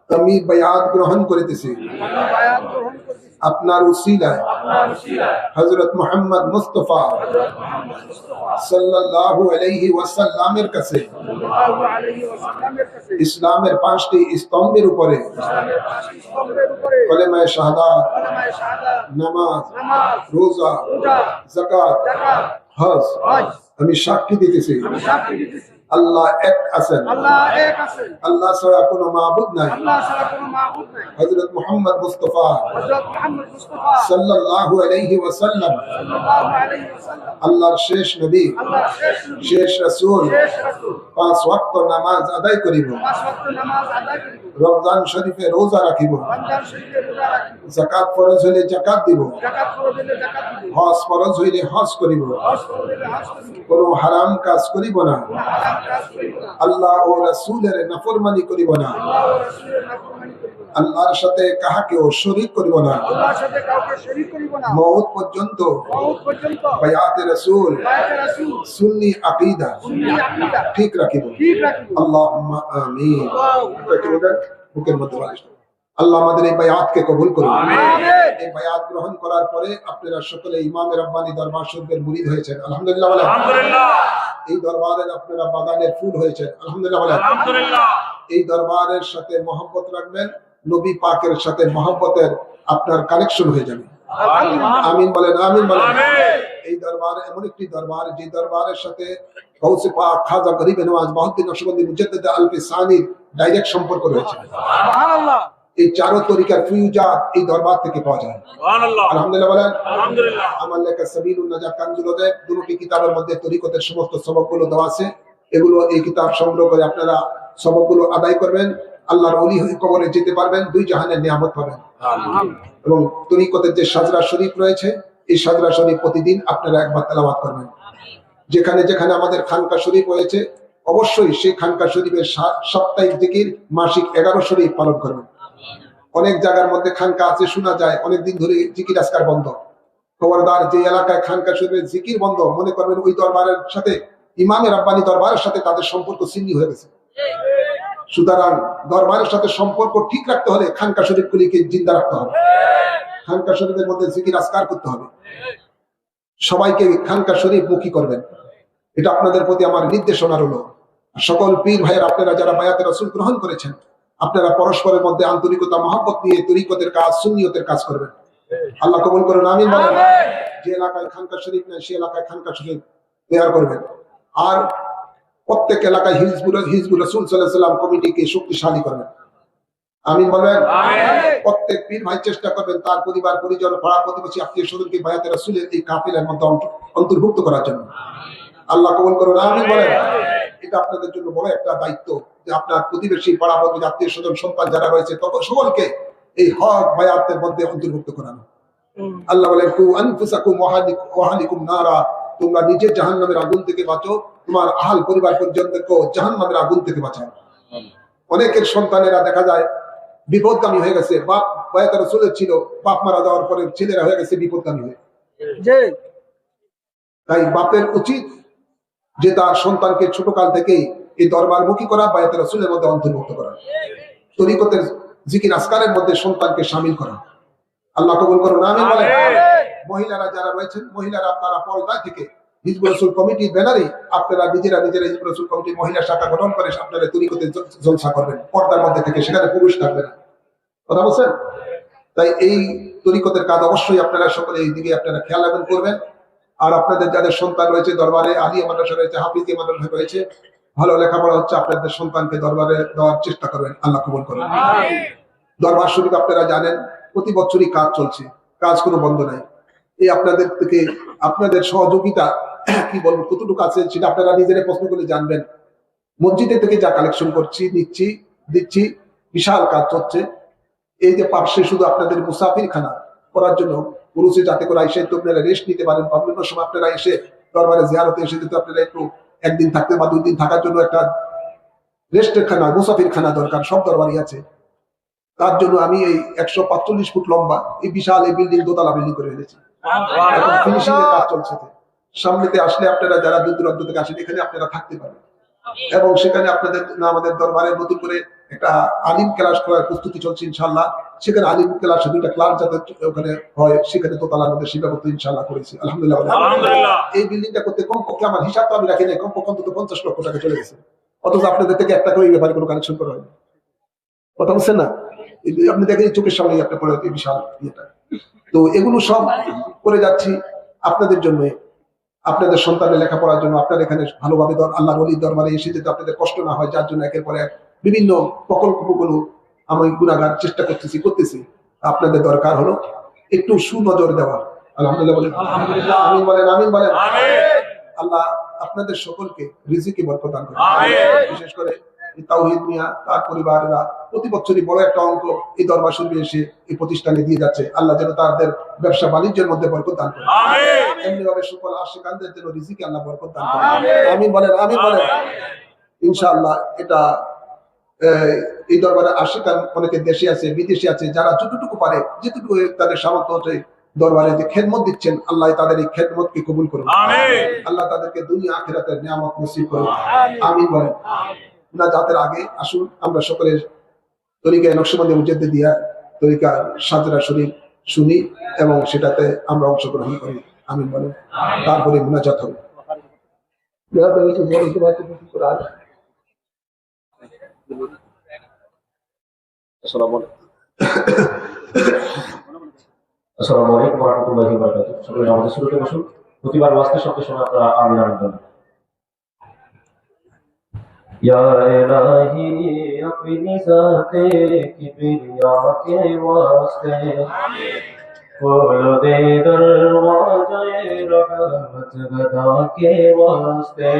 আমি বায়াত গ্রহণ করিতেছি আমি বায়াত গ্রহণ করতেছি আপনার উসিলায় আপনার উসিলায় হযরত মুহাম্মদ মুস্তাফা হযরত মুহাম্মদ মুস্তাফা সাল্লাল্লাহু আলাইহি ওয়াসাল্লামের কাছে সাল্লাল্লাহু আলাইহি ওয়াসাল্লামের কাছে ইসলামের 5টি স্তম্ভের উপরে ইসলামের 5টি স্তম্ভের উপরে কলেমায়ে শাহাদাত, কালেমায়ে শাহাদাত, নামাজ, নামাজ, রোজা, রোজা, যাকাত, যাকাত, হজ হজ আমি সাক্ষী দিতেছি আমি সাক্ষী দিতেছি আল্লাহ এক আছেন, আল্লাহ এক আছেন, আল্লাহ ছাড়া কোনো মাবুদ নাই, আল্লাহ ছাড়া কোনো মাবুদ নাই। হযরত মুহাম্মদ মুস্তাফা হযরত মুহাম্মদ মুস্তাফা সাল্লাল্লাহু আলাইহি ওয়াসাল্লাম সাল্লাল্লাহু আলাইহি ওয়াসাল্লাম আল্লাহর শেষ নবী, আল্লাহর শেষ নবী, শেষ রাসূল। শেষ রাসূল। 5 ওয়াক্ত নামাজ আদায় করিব, 5 ওয়াক্ত নামাজ আদায় করিব, রমজান শরীফে রোজা রাখিব, রমজান শরীফে রোজা রাখিব, যাকাত ফরজ হইলে যাকাত দিব, যাকাত ফরজ হইলে যাকাত দিব, হজ ফরজ হইলে হজ করিব, হজ ফরজ হইলে হজ করিব, কোনো হারাম কাজ করিব না, হারাম কাজ করিব না, আল্লাহ ও রাসূলের নাফরমানি করিব না, আল্লাহ ও রাসূলের নাফরমানি করিব না, আল্লাহর সাথে কাহাকেও শরীক করিব না, আল্লাহর সাথে কাউকে শরীক করিব না, মওত পর্যন্ত মওত পর্যন্ত বায়াতে রাসূল বায়াতে রাসূল সুন্নি আকীদা সুন্নি আকীদা ঠিক রাখিব। ঠিক রাখিব। আল্লাহুম্মা আমিন। আল্লাহু একটু বলেন, বুকের মধ্যে বালিশ দাও। আল্লাহ আমাদের এই বায়াতকে কবুল করুন। আমিন। এই বায়াত গ্রহণ করার পরে আপনারা সকলে ইমাম রব্বানী দরবার শরীফের মুরিদ হয়েছেন, আলহামদুলিল্লাহ বলেন। আলহামদুলিল্লাহ এই দরবারের আপনারা বাগানের ফুল হয়েছেন, আলহামদুলিল্লাহ বলেন। আলহামদুলিল্লাহ এই দরবারের সাথে মহব্বত রাখবেন, নবী পাকের সাথে মহব্বতের আপনার কানেকশন হয়ে যাবে। আমিন বলেন, আমিন বলেন। আমিন। এই দরবার এমন একটি দরবার যে দরবারের সাথে গৌসে পাক খাজা গরিব নওয়াজ বাহুদ্দিন নকশবন্দি মুজাদ্দিদ আলফি সানির ডাইরেক্ট সম্পর্ক রয়েছে। সুবহানাল্লাহ। এই চারো তরিকার ফিউজাত এই দরবার থেকে পাওয়া যায়, সুবহানাল্লাহ আলহামদুলিল্লাহ বলেন। আলহামদুলিল্লাহ আমার লেখা সাবিলুন নাজাত কানজুল উদয় দুটি কিতাবের মধ্যে তরিকতের সমস্ত সবকগুলো দেওয়া আছে। এগুলো এই কিতাব সংগ্রহ করে আপনারা সবকগুলো আদায় করবেন, আল্লাহর ওলি হয়ে কবরে যেতে পারবেন, 2 জাহানের নিয়ামত পাবেন। এবং তরিকতের যে সাজরা শরীফ রয়েছে, এই সাজরা শরীফ প্রতিদিন আপনারা একবার তেলাওয়াত করবেন। যেখানে যেখানে আমাদের খানকা শরীফ রয়েছে, অবশ্যই সেই খানকা শরীফের সাপ্তাহিক জিকির, মাসিক 11 শরীফ পালন করবেন। অনেক জায়গার মধ্যে খানকা আছে, শোনা যায় অনেকদিন ধরে জিকির আজকার বন্ধ। খবরদার, যে এলাকায় খানকা শরীফের জিকির বন্ধ, মনে করবেন ওই দরবারের সাথে, ইমামে রাব্বানি দরবারের সাথে তাদের সম্পর্ক ছিন্ন হয়ে গেছে। সুতরাং দরবারের সাথে সম্পর্ক ঠিক রাখতে হলে খানকা শরীফগুলিকে জিন্দা রাখতে হবে, খানকা শরীফের মধ্যে জিকির আজকার করতে হবে, সবাইকে খানকা শরীফ মুখী করবেন। এটা আপনাদের প্রতি আমার নির্দেশনা হলো। সকল পীর ভাইয়ের আপনারা যারা বায়াতে রাসূল গ্রহণ করেছেন, আপনারা পরস্পরের মধ্যে আন্তরিকতা মহব্বত নিয়ে তরিকতের কাজ, সুন্নিয়তের কাজ করবেন। আল্লাহ কবুল করুন, আমিন বলেন। যে এলাকায় খানকা শরীফ নেই, সেই এলাকায় খানকা শরীফ তৈরি করবেন। আর প্রত্যেক এলাকায় হিজবুর রাসূল সাল্লাল্লাহু আলাইহি ওয়াসাল্লাম কমিটিকে শক্তিশালী করবেন, আমিন বলেন। প্রত্যেক পীর ভাই চেষ্টা করবেন তার পরিবার পরিজন, পাড়া প্রতিবেশী, আত্মীয় স্বজনকে বায়াতে রাসূলের এই কাফেলার মধ্যে অন্তর্ভুক্ত করার জন্য। আল্লাহ কবুল করুন, আমিন বলেন। এটা আপনাদের জন্য বড় একটা দায়িত্ব যে আপনার প্রতিবেশী, পাড়া প্রতিবেশী, আত্মীয় স্বজন, সন্তান যারা রয়েছে তখন সকলকে এই হক বায়াতের মধ্যে অন্তর্ভুক্ত করানো। আল্লাহ বলেন, কু আনফুসাকুম ওয়া আহলিকুম নারা, তোমরা নিজে জাহান্নামের আগুন থেকে বাঁচো, তোমার আহল পরিবার পর্যন্তকে জাহান্নামের আগুন থেকে বাঁচাও। অনেকের সন্তানেরা দেখা যায় বিপদগামী হয়ে গেছে, বাপ বায়াতে রাসূলের ছিল, বাপ মারা যাওয়ার পরে ছেলেরা হয়ে গেছে বিপদগামী হয়ে। জি। তাই বাপের উচিত যে তার সন্তানকে ছোটকাল থেকেই এই দরবারমুখী করা, বায়াতে রাসূলের মধ্যে অন্তর্ভুক্ত করা, তরিকতের জিকির আসকারের মধ্যে সন্তানকে শামিল করা। আল্লাহ কবুল করুন, আমিন বলেন। মহিলারা যারা রয়েছেন, মহিলারা আপনারা পর্দায় থেকে হিজবুর রাসূল কমিটির ব্যানারে আপনারা নিজেরা হিজবুর রাসূল কমিটির মহিলা শাখা গঠন করে আপনারা তরিকতের জলসা করবেন, পর্দার মধ্যে থেকে, সেখানে পুরুষ থাকবে না। কথা বলছেন? তাই এই তরিকতের কাজ অবশ্যই আপনারা সকলে এই দিকে আপনারা খেয়াল রাখবেন, করবেন। আর আপনাদের যাদের সন্তান রয়েছে দরবারে, আলিয়া মাদ্রাসা রয়েছে, হাফিজিয়া মাদ্রাসা রয়েছে, ভালো লেখাপড়া হচ্ছে, আপনাদের সন্তানকে দরবারে দেওয়ার চেষ্টা করবেন, আল্লাহ কবুল করুন। দরবার শরীফ আপনারা জানেন প্রতি বছরই কাজ চলছে, কাজ কোনো বন্ধ নাই। এই আপনাদের থেকে আপনাদের সহযোগিতা কি বলবো কতটুকু আছে সেটা আপনারা নিজেরা প্রশ্ন করে জানবেন। মসজিদের থেকে যা কালেকশন করছি, দিচ্ছি, বিশাল কাজ হচ্ছে। এই যে পার্শ্বে শুধু আপনাদের মুসাফির খানা করার জন্য, পুরুষে যাতে করে এসে তো আপনারা রেস্ট নিতে পারেন, বিভিন্ন সময় আপনারা এসে দরবারে জিয়ারতে এসে যদি আপনারা একটু একদিন থাকতে বা 2 দিন থাকার জন্য একটা রেস্টের খানা, মুসাফির খানা দরকার, সব দরবারই আছে। তার জন্য আমি এই 145 ফুট লম্বা এই বিশাল এই বিল্ডিং, দোতলা বিল্ডিং করে ফেলেছি। এখন ফিনিশিং এর কাজ চলছে। সামনেতে আসলে আপনারা যারা দূর দূরান্ত থেকে আসেন, এখানে আপনারা থাকতে পারেন এবং সেখানে আপনাদের আমাদের দরবারে নতুন করে একটা আলিম ক্লাস করার প্রস্তুতি চলছে ইনশাল্লাহ। সেখানে আলিম ক্লাস 2টা ক্লাস যাতে ওখানে হয়, সেখানে দোতলার মধ্যে সেটা করতে ইনশাল্লাহ করেছি আলহামদুলিল্লাহ। এই বিল্ডিংটা করতে কমপক্ষে আমার হিসাব তো আমি রাখি নাই, কমপক্ষে অন্তত 50 লক্ষ টাকা চলে গেছে, অথচ আপনাদের থেকে একটা করে এই ব্যাপারে কোনো কানেকশন করা হয়নি। কথা বলছেন না? আপনি দেখেন চোখের সামনে আপনার পরে বিশাল ইয়েটা। তো এগুলো সব করে যাচ্ছি আপনাদের জন্য, আপনাদের সন্তানের লেখাপড়ার জন্য, আপনার এখানে ভালোভাবে আল্লাহর ওলির দরবারে এসে যেতে আপনাদের কষ্ট না হয়, যার জন্য একের পর এক বিভিন্ন প্রকল্পগুলো আমি গুণাগার চেষ্টা করতেছি। আপনাদের দরকার হলো একটু সুনজর দেওয়া। আলহামদুলিল্লাহ বলেন, আমিন বলেন, আমিন বলেন। আল্লাহ আপনাদের সকলকে রিজিকে বরকত দান করুন। বিশেষ করে তাওহীদ মিয়া তার পরিবারেরা প্রতি বছরই বড় একটা অঙ্ক এই দরবার শরীফে এসে এই প্রতিষ্ঠানে দিয়ে যাচ্ছে। আল্লাহ যেন তাদের ব্যবসা বাণিজ্যের মধ্যে বরকত দান করেন। এমনি ভাবে সকল আশিকানদের যেন রিজিকে আল্লাহ বরকত দান করেন। আমিন বলেন, আমিন বলেন। ইনশাআল্লাহ এটা এই দরবারে আশিকান অনেকে দেশে আছে, বিদেশে আছে, যারা যতটুকু পারে, যেটুকু তাদের সামর্থ্য হচ্ছে দরবারে যে খেদমত দিচ্ছেন, আল্লাহ তাদের এই খেদমতকে কবুল করুন। আল্লাহ তাদেরকে দুনিয়া আখিরাতের নিয়ামত নসিব করুন। আমিন বলেন। মুনাজাতের আগে আসুন আমরা সকলে তরিকা নকশবন্দি মুজাদ্দিদিয়া তরিকা সাজরা শরীফ শুনি এবং সেটাতে আমরা অংশগ্রহণ করি। আমিন বলেন। তারপরে মুনাজাত হবে। আসসালামু আলাইকুম ওয়া রাহমাতুল্লাহি ওয়া বারাকাতুহু। সকলে নামাজে শুরুতে বসুন। প্রতিবার ওয়াজের সঙ্গে সঙ্গে আপনারা আমিন আমিন বলুন। या इलाही अपनी ज़ाते किबरिया के वास्ते खोलो दे दरवाज़े रहमत गदा के वास्ते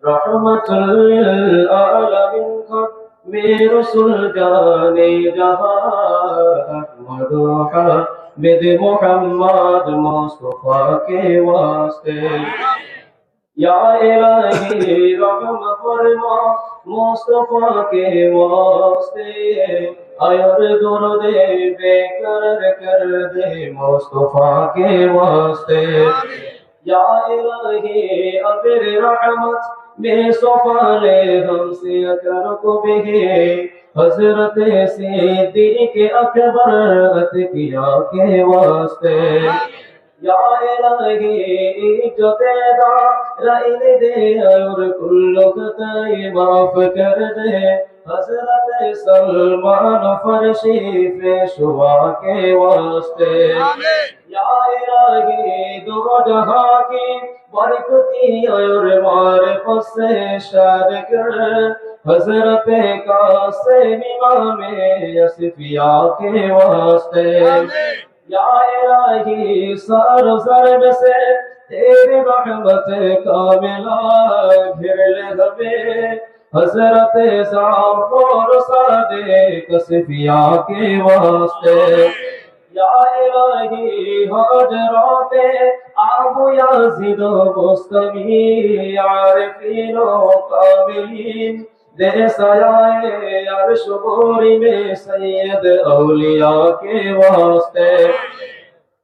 रहमतुल लिल आलमीन का मेरे रसूल जाने जहां अहमद हामिद मोहम्मद मुस्तफा के वास्ते या इलाही रहम फरमा मुस्तफा के वास्ते आयर दुरूदे बेकरार कर दे मुस्तफा के वास्ते या इलाही अबिर रहमत बेसफा ले हमसे कर को बिहे हजरत सिद्दीक अकबर अतकिया के वास्ते या इलाही इज्जते दा लाइन दे और कुल्लो खताए माफ कर दे हजरत सलमान फरशी पेशवा के वास्ते या इलाही दो जहां की बरकती और मारिफत से शाद कर हजरत कासिम इमाम असफिया के वास्ते या इलाही सर ज़र्ब से तेरी रहमत कामिला घिर ले हमें हजरत जाफर सादिक सफिया के वास्ते या इलाही हजरते आबू याजिद मुस्तमी आरिफीन कामिलीन दे साये अर्श बोरी में सैयद औलिया के वास्ते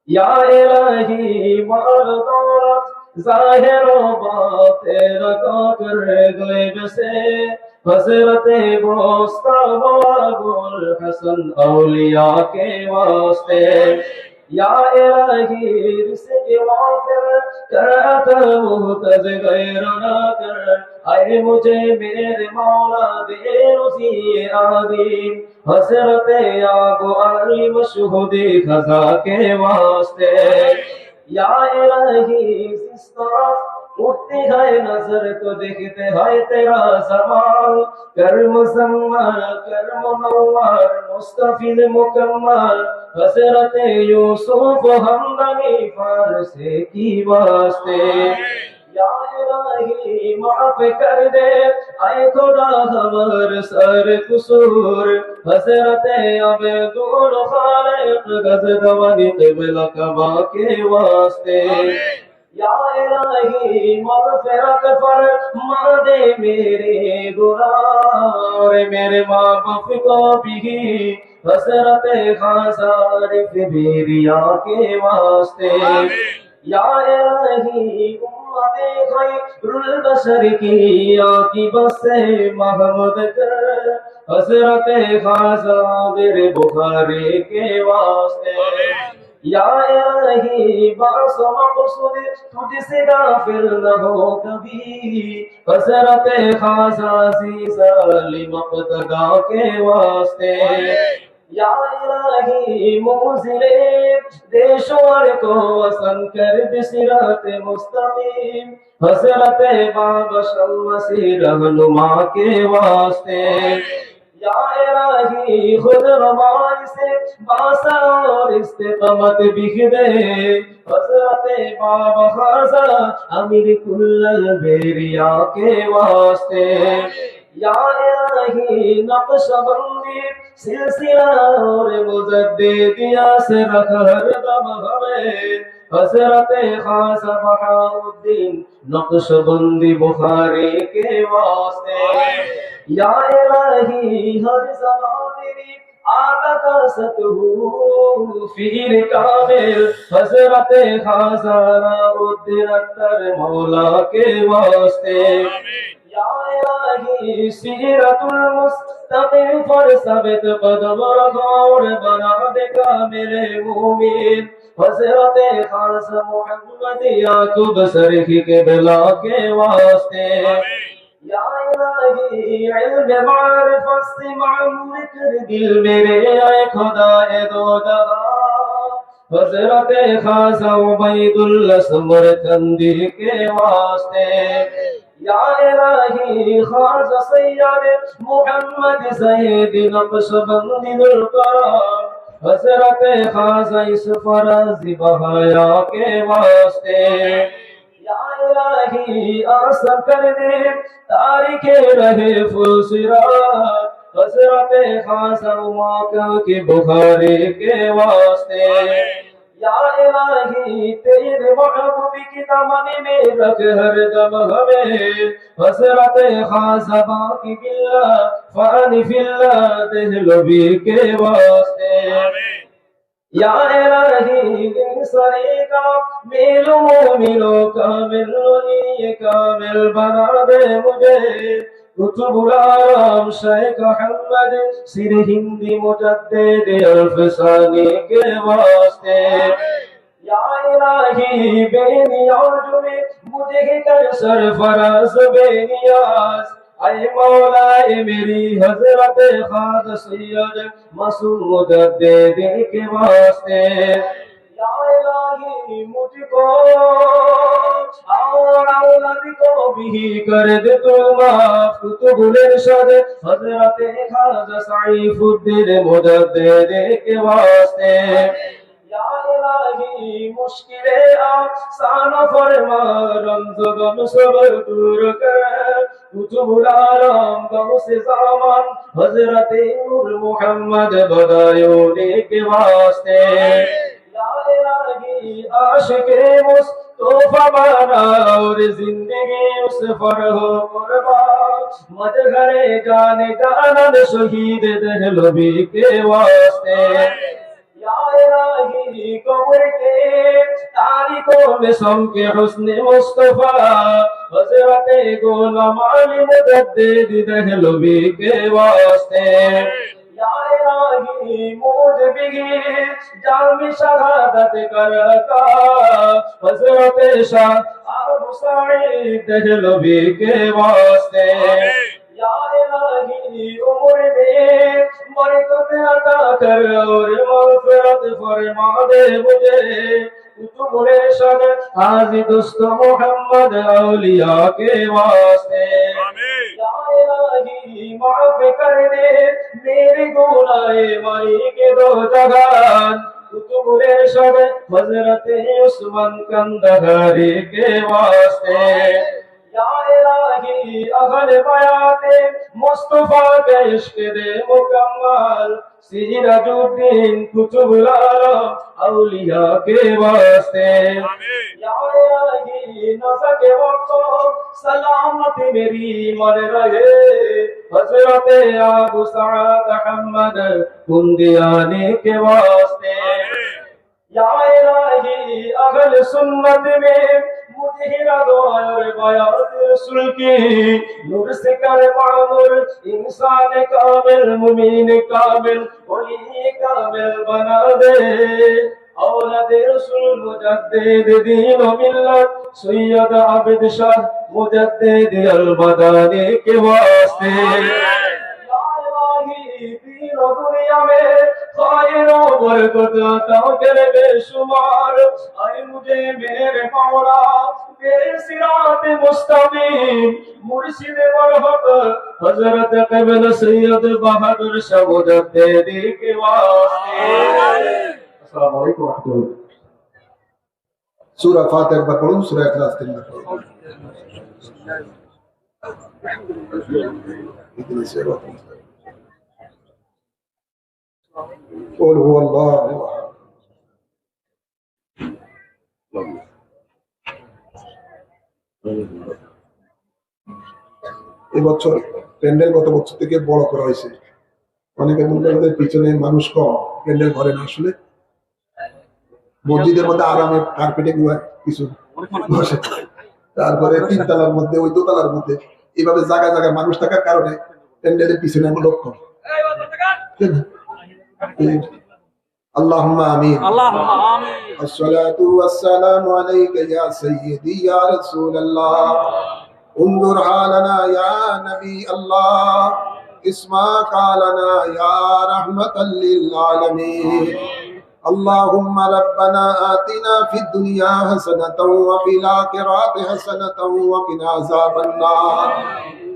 या इलाही माल दौलत ज़ाहिर व बातिन का कर गैब से हज़रत मुस्तफ़ा अबुल हसन औलिया के वास्ते या इलाही रिज़्क़ वाफ़िर कर अता मुहताज गैर ना कर आए मुझे मेरे मौला दे रुज़ी आदीम हज़रत आबू अली मशहूदी खज़ा के वास्ते या इलाही जिस तरफ उठती है नजर तो देखते है तेरा जमाल कर मुज़म्मल कर मुनव्वर मुस्तफ़िल मुकम्मल हज़रत यूसुफ हमदनी फारसी की वास्ते या इलाही माफ कर दे आए खुदा हमर सर कुसूर हज़रत अब्दुल खालिक गज़दवनी क़िबला कबा के वास्ते या इलाही मग़फ़िरत फरमा दे मेरे गुनाह और मेरे माँ बाप को भी हज़रत ख़ाज़ा आरिफ़ बेरिया के वास्ते या इलाही उम्मते खैरुल बशर की आक़िबत से महमूद कर हजरत खासा दिल बुखारी के वास्ते या इलाही बस मकसूद तुझसे गाफिल न हो कभी हजरत खासा सीसा मक़तदा के वास्ते या इलाही मुझे देशवर को वसन कर दे सिरात मुस्तकीम हजरत बाबा शम्सी रहनुमा के वास्ते या इलाही खुद रमाई से बासा और इस्तिक़ामत बिख दे हजरत बाबा खासा अमीर कुल्लल बेरिया के वास्ते या इलाही नक्शबंदी सिलसिला और मुजद्दिदिया से रख हरदम हमें हजरत खासा बहाउद्दीन नक्शबंदी बुखारी के वास्ते या इलाही हर ज़बान तेरी आका का सतहू फीर कामिल हजरत खासा नवाबुद्दीन अख्तर मौला के वास्ते या इलाही सीरतुल मुस्तक़िम पर सबत कदम और बना दे कामिल मोमिन हजरत खासा मोहम्मद याकूब सरखी के बिला के वास्ते या इलाही इल्म मारिफत से मामूर कर दिल मेरे आए खुदाए दो जहां हजरत खासा उबैदुल्लाह समरकंदी के वास्ते या इलाही खासा सैयद मुहम्मद सैयद नक्शबंदी दुलकराम हजरत खासा इस फराज़ी बहाया के वास्ते या इलाही आसन कर दे तारीखे रहे फुलसिरात हजरत खासा माका के बुखारी के वास्ते या इलाही तेरे महबूबी की दामन में रख हर दम हमें हजरत खासा बाकी बिल्ला फानी फिल्ला दहलबी के वास्ते या इलाही इंसानी का मिलो मिलो कामिल बना दे मुझे कुतुबुल आलम शेख अहमद सिर हिंदी मुजद्दिद अल्फसानी के वास्ते या इलाही बेनियाज में मुझे कर सरफराज बेनियाज ऐ मौला ऐ मेरी हजरत खासा सैयद मासूम मुजद्दिद के वास्ते या इलाही मुझको और औलाद को भी कर दे तू माफ कुतुबुल इरशाद हजरत खासा सईफुद्दीन मुजद्दिद के वास्ते या इलाही मुश्किलें आसान फरमा रंज गम सब दूर कर कुतुबुल आलम गम से ज़मान हजरत नूर मोहम्मद बदायूनी के वास्ते या इलाही आशिक़े मुस्तफ़ा बना और जिंदगी उस पर हो कुर्बान मजहरे जाने जानन शहीद दहलवी के वास्ते या इलाही कब्र के तारीकों में समके हुस्न मुस्तफा हजरत गुलाम अली मुजद्दिद दहलवी के वास्ते या इलाही मुझ बिगी जाम शहादत करता हजरत शाह अबू सईद दहलवी के वास्ते या इलाही उम्र में बरकत अता कर और मग़फ़िरत फरमा दे मुझे कुतुबुल इरशाद हाज़ी दोस्त मोहम्मद औलिया के वास्ते या इलाही माफ़ कर दे मेरे गुनाहे माई के दो जहान कुतुबुल इरशाद हज़रत उस्मान कंदहारी के वास्ते या इलाही अहल बयाते मुस्तफा के इश्क दे मुकम्मल सिराजुद्दीन कुतुबुल आलम औलिया के वास्ते या इलाही नज़र के वक्त सलामत मेरी मन रहे हजरत अबू सईद अहमद कुंदियानी के वास्ते या इलाही अहल सुन्नत में मुदहिरा दोयर बायात रसूल की नूर से कर मामूर इंसान कामिल मुमीन कामिल वली कामिल बना दे औलाद रसूल मुजद्दिद दीन व मिल्लत सैयद आबिद शाह मुजद्दिद अल मदानी के वास्ते दीन और दुनिया में खैर और बरकत अता करे बेशुमार आए मुझे मेरे मौला तेरे सिरात मुस्तकीम मुर्शिद मरहब हजरत कबीर सैयद बहादुर शाह मुजद्दिद के वास्ते। अस्सलामु अलैकुम व रहमतुल्लाह। সূরা ফাতিহা একবার পড়ুন, সূরা ইখলাস তিনবার পড়ুন। قل هو الله احد। এবছর প্যান্ডেল গত বছর থেকে বড় করা হয়েছে। অনেকে মনে করেন যে পিছনে মানুষ কম, প্যান্ডেল ঘরে না, আসলে মসজিদের মধ্যে আরামে কার্পেটে গুয়ায় কিছু বসে, তারপরে তিনতলার মধ্যে ওই দোতলার মধ্যে এইভাবে জায়গায় জায়গায় মানুষ থাকার কারণে প্যান্ডেলের পিছনে আমরা লক্ষ্য। اللهم آمين اللهم آمين الصلاة والسلام عليك يا سيدي يا رسول الله انظر حالنا يا نبي الله اسمع قالنا يا رحمة للعالمين اللهم ربنا آتنا في الدنيا حسنة وفي الآخرة حسنة وقنا عذاب النار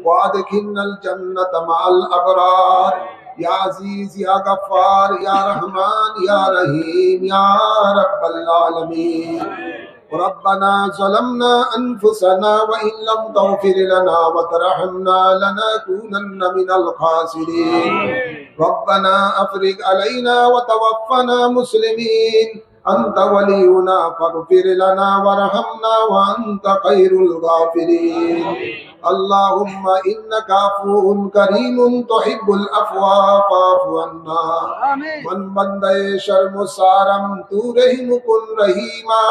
وادخلنا الجنة مع الأبرار يا عزيز يا غفار يا رحمن يا رحيم يا رب العالمين ربنا ظلمنا أنفسنا وإن لم تغفر لنا وترحمنا لنكونن من الخاسرين ربنا أفرغ علينا وتوفنا مسلمين أنت ولينا فاغفر لنا وارحمنا وأنت خير الغافرين اللهم إنك عفو كريم تحب العفو فاعف عنا من بندے شرم سارم تو رحم کن رحیما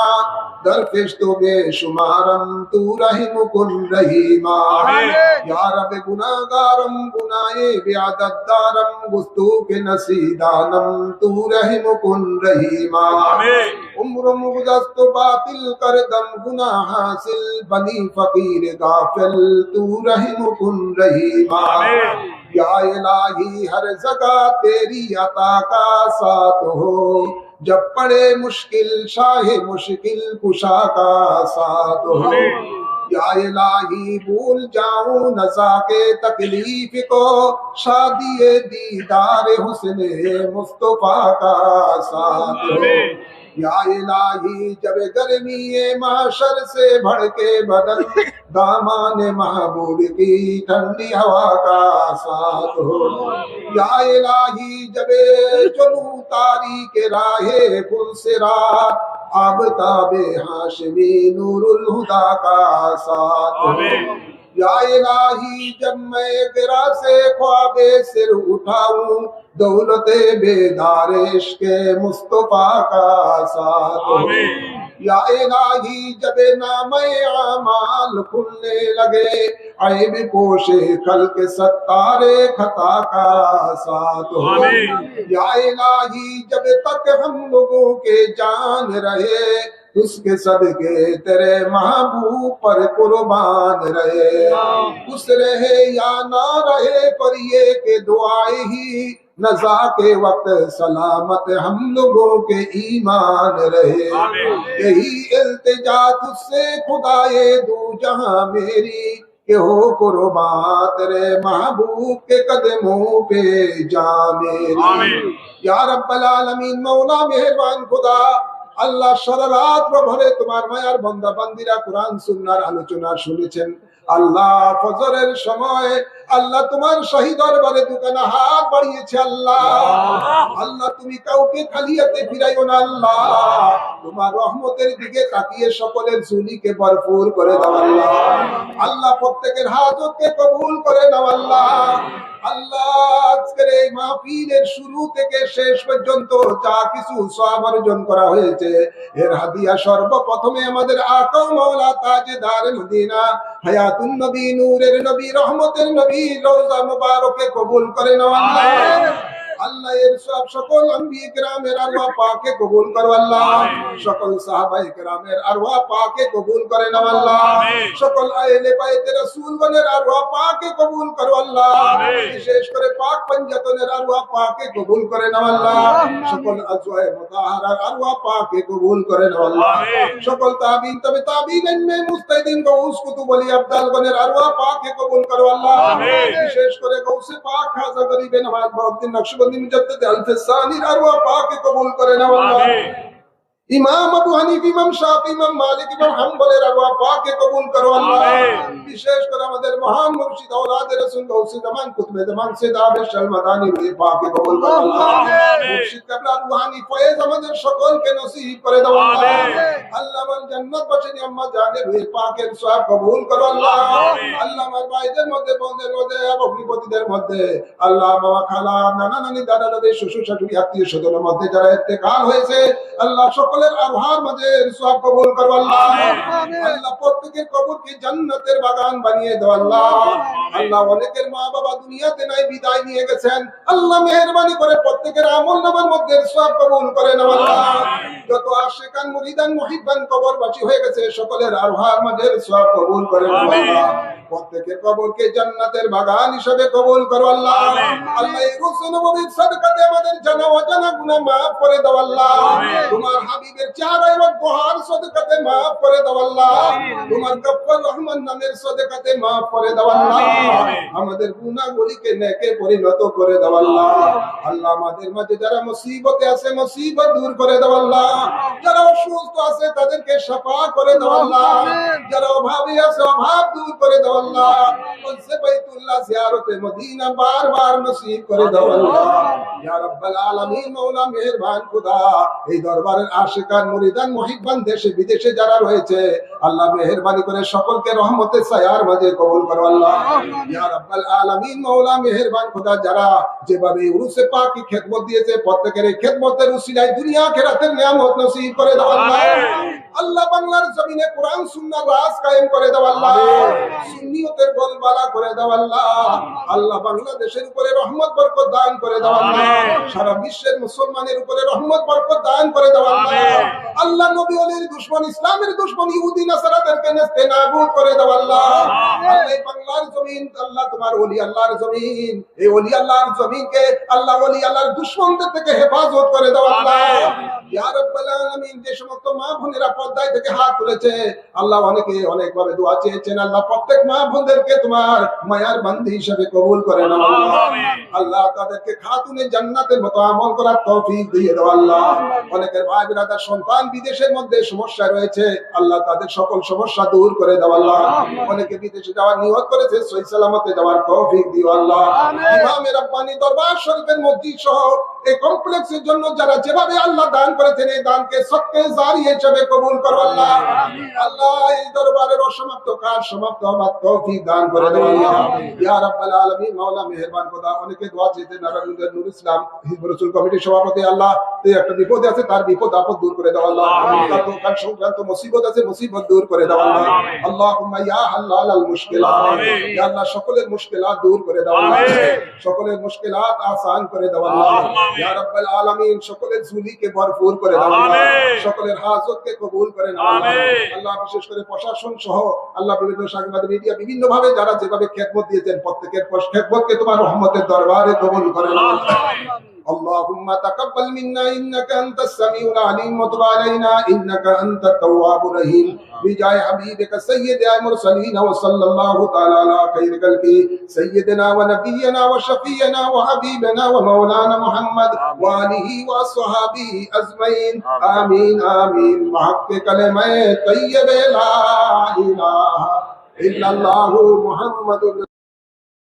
درپیش تو بے شمارم تو رحم کن رحیما یا رب گناہگارم گناہ بیعدد دارم گفتو کے نسیدانم تو رحم کن رحیما عمر مگذشت باطل کردم گناہ حاصل بنی فقیر غافل تو رحم کن رحیما یا الہی ہر جگہ تیری عطا کا ساتھ ہو جب پڑے مشکل شاہ مشکل کشا کا ساتھ ہو یا الہی بھول جاؤں نزا کے تکلیف کو شادی دیدار حسن مصطفیٰ کا ساتھ ہو یا الہی جب گرمی معاشر سے بڑھ کے بدن دامان محبوب کی ٹھنڈی ہوا کا ساتھ ہو یا الہی جب چلو تاریک راہ پل صراط آفتاب ہاشمی نور الہدا کا ساتھ ہو یا الہی جب میں گرا سے خواب سر اٹھاؤں دولت بیدار عشق مصطفیٰ کا ساتھ ہو یا الہی جب نام اعمال کھلنے لگے عیب پوش خلق ستار خطا کا ساتھ ہو یا الہی جب تک ہم لوگوں کے جان رہے اس کے صدقے تیرے محبوب پر قربان رہے اس رہے یا نہ رہے پر یہ کہ دعائیں ہی نزا کے وقت سلامت ہم لوگوں کے ایمان رہے یہی التجا تجھ سے خدائے دو جہاں میری کہ ہو قربان تیرے محبوب کے قدموں پہ جا میری یا رب العالمین مولا مہربان خدا আল্লাহ সারা রাত প্রহরে তোমার মায়ার বান্দা বান্দিরা কোরআন সুন্নাহর আলোচনা শুনেছেন আল্লাহ ফজরের সময় আল্লাহ তোমার শাহী দরবারে দুখানা হাত বাড়িয়েছে আল্লাহ। আল্লাহ তুমি কাউকে খালি হাতে ফিরাইও না আল্লাহ, তোমার রহমতের দিকে তাকিয়ে সকলের ঝুলিকে ভরপুর করে দাও আল্লাহ। আল্লাহ প্রত্যেকের হাজতকে কবুল করে নাও আল্লাহ। আল্লাহ আজকের এই মাহফিলের শুরু থেকে শেষ পর্যন্ত যা কিছু সওয়াব অর্জন করা হয়েছে এর হাদিয়া সর্বপ্রথমে আমাদের আকা মাওলা তাজদার মদিনা হায়াতুন নবী নূরের নবী রহমতের নবী রওজা মুবারকে কবুল করে নাও আল্লাহ। আল্লাহ এর সব সকল আম্বিয়ে কেরামের আরওয়াহ পাকে কবুল করো আল্লাহ। সকল সাহাবায়ে কেরামের আরওয়াহ পাকে কবুল করে নাও আল্লাহ। সকল আহলে বাইতে রাসূলগণের আরওয়াহ পাকে কবুল করো আল্লাহ। বিশেষ করে পাক পঞ্জাতনের আরওয়াহ পাকে কবুল করে নাও আল্লাহ। সকল আজওয়ায়ে মুতাহহারার আরওয়াহ পাকে কবুল করে নাও আল্লাহ। সকল তাবিঈন তবে তাবিঈন মে মুস্তাহিদিন গৌস কুতুব ওলি আবদালগণের আরওয়াহ পাকে কবুল করো আল্লাহ। বিশেষ করে গৌসে পাক খাজা গরিবে নওয়াজ বহুদ্দিন নকশবন্দি মুজাদ্দিদ আল-ফিসানির আরওয়াহ পাকে কবুল করে নাও আল্লাহ। ইমাম আবু হানিফা, ইমাম শাফি, ইমাম মালিক, ইমাম হাম্বলের আরওয়াহ পাকে কবুল করো আল্লাহ। বিশেষ করে আমাদের মহান মুর্শিদ আওলাদে রাসূল গৌসে জামান কুতুবে জামান সৈয়দ আবেদ শাহ মাদানী ওলি পাকে কবুল করো আল্লাহ। মুর্শিদ কাবলা রুহানি ফয়েজ আমাদের সকলকে নসিব করে দাও আল্লাহ। আল্লাহ আমার জান্নাত বাসিনী আম্মা জানের ওলি পাকের সওয়াব কবুল করো আল্লাহ। আল্লাহ আমার ভাইদের মধ্যে বোনদের মধ্যে অগ্নিপতিদের মধ্যে আল্লাহ মামা খালা নানা নানি দাদা দাদি শ্বশুর শাশুড়ি আত্মীয় স্বজনের মধ্যে যারা ইন্তেকাল হয়েছে আল্লাহ সকলের আরওয়াহর মাঝে সওয়াব কবুল করো আল্লাহ। আল্লাহ প্রত্যেকের কবরকে জান্নাতের বাগান বানিয়ে দাও আল্লাহ। আল্লাহ অনেকের মা বাবা দুনিয়াতে নাই বিদায় নিয়ে গেছেন আল্লাহ মেহেরবানি করে প্রত্যেকের আমলনামার মধ্যে সওয়াব কবুল করে নাও আল্লাহ। যত আশিকান মুরিদান মুহিব্বান কবরবাসী হয়ে গেছে সকলের আরওয়াহর মাঝে সওয়াব কবুল করে নাও আল্লাহ। প্রত্যেকের কবরকে জান্নাতের বাগান হিসেবে কবুল করো আল্লাহ। আল্লাহ এই রসুল নববীর সাদকাতে আমাদের জানা অজানা গুনাহ মাফ করে দাও আল্লাহ। তোমার হাবিবের চেহারা এবং দোহার সাদকাতে মাফ করে দাও আল্লাহ। তোমার গফফার রহমান নামের সাদকাতে মাফ করে দাও আল্লাহ। আমাদের গুনাহগুলিকে নেকে পরিণত করে দাও আল্লাহ। আল্লাহ আমাদের মাঝে যারা মুসিবতে আছে মুসিবত দূর করে দাও আল্লাহ। যারা অসুস্থ আছে তাদেরকে শিফা করে দাও আল্লাহ। যারা অভাবী আছে অভাব দূর করে দাও আল্লাহ। বলছে বাইতুল্লাহ জিয়ারতে মদিনা বারবার নসিব করে দাও আল্লাহ। ইয়া রাব্বাল আলামিন মাওলা মেহেরবান খোদা এই দরবারের আশিকান মুরিদান মুহিব্বান দেশে বিদেশে যারা রয়েছে আল্লাহ মেহেরবানি করে সকলকে রহমতের ছায়ার মাঝে কবুল করো আল্লাহ। ইয়া রাব্বাল আলামিন মাওলা মেহেরবান খোদা যারা যেভাবে উরুসে পাক কি খেদমত দিয়েছে প্রত্যেকের এই খেদমতের উসিলায় দুনিয়া আখিরাতের নিয়ামত নসিব করে দাও আল্লাহ। আল্লাহ বাংলার জমিনে কোরআন সুন্নাহ রাজ কায়েম করে দাও আল্লাহ। সুন্নিয়তের বলবালা করে দাও আল্লাহ। আল্লাহ বাংলাদেশের উপরে রহমত বরকত দান করে দাও আল্লাহ। সারা বিশ্বের মুসলমানের উপরে রহমত বরকত দান করে দাও আল্লাহ। আল্লাহ নবী ওলির দুশমন ইসলামের দুশমন ইহুদি নাসারাদেরকে নেস্তে নাবুদ করে দাও আল্লাহ। আল্লাহ এই বাংলার জমিন আল্লাহ তোমার ওলি আল্লাহর জমিন, এই ওলি আল্লাহর জমিনকে আল্লাহ ওলি আল্লাহর দুশমনদের থেকে হেফাজত করে দাও আল্লাহ। ইয়া রাব্বাল আলামিন যে সমস্ত মা বোনেরা পর্দায় থেকে হাত তুলেছে আল্লাহ অনেকে অনেকভাবে দোয়া চেয়েছেন আল্লাহ প্রত্যেক মা বোনদেরকে তোমার মায়ার বান্দি হিসেবে কবুল করে নাও আল্লাহ। আল্লাহ তাদেরকে খাতুনে জান্নাতের মতো আমল করার তৌফিক দিয়ে দাও আল্লাহ। অনেকের ভাই বিরাদার সন্তান বিদেশের মধ্যে সমস্যা রয়েছে আল্লাহ তাদের সকল সমস্যা দূর করে দাও আল্লাহ। অনেকে বিদেশে যাওয়ার নিয়ত করেছে সহি সালামতে যাওয়ার তৌফিক দিও আল্লাহ। ইমামে রাব্বানি দরবার শরীফের মসজিদ সহ এই কমপ্লেক্সের জন্য যারা যেভাবে আল্লাহ দান করেছেন এই দানকে সদকা জারিয়া হিসেবে কবুল করো আল্লাহ। আল্লাহ এই দরবারের অসমাপ্ত কাজ সমাপ্ত হওয়ার তৌফিক দান করে দাও আল্লাহ। ইয়া রাব্বাল আলামিন মাওলা মেহেরবান খোদা অনেকে দোয়া চেয়েছে নারায়ণগঞ্জের নূর ইসলাম হিজবুর রাসূল কমিটির সভাপতি আল্লাহ তুই একটা বিপদ আছে তার বিপদ আপদ দূর করে দাও আল্লাহ। তার দোকান সংক্রান্ত মুসিবত আছে মুসিবত দূর করে দাও আল্লাহ। আল্লাহুম্মা ইয়া হাল্লাল মুশকিলাত ইয়া আল্লাহ সকলের মুশকিলাত দূর করে দাও আল্লাহ। সকলের মুশকিলাত আসান করে দাও আল্লাহ। ইয়া রাব্বাল আলামিন সকলের ঝুলিকে ভরপুর করে দাও আল্লাহ। সকলের হাজতকে কবুল করে নাও আল্লাহ। আল্লাহ বিশেষ করে প্রশাসন সহ আল্লাহ বিভিন্ন সাংবাদিক মিডিয়া বিভিন্ন ভাবে যারা যেভাবে খেদমত দিয়েছেন প্রত্যেকের খেদমতকে তোমার রহমতের দরবারে কবুল করে নাও। اللهم تقبل منا انك انت السميع العليم وتب علينا انك انت التواب الرحيم بجاه حبيبك سيد المرسلين وصلى الله تعالى على خير خلقه سيدنا ونبينا وشفيعنا وحبيبنا ومولانا محمد وآله وصحبه اجمعين آمين آمين بحق کلمہ طیب لا الہ ইল্লাল্লাহু মুহাম্মাদুর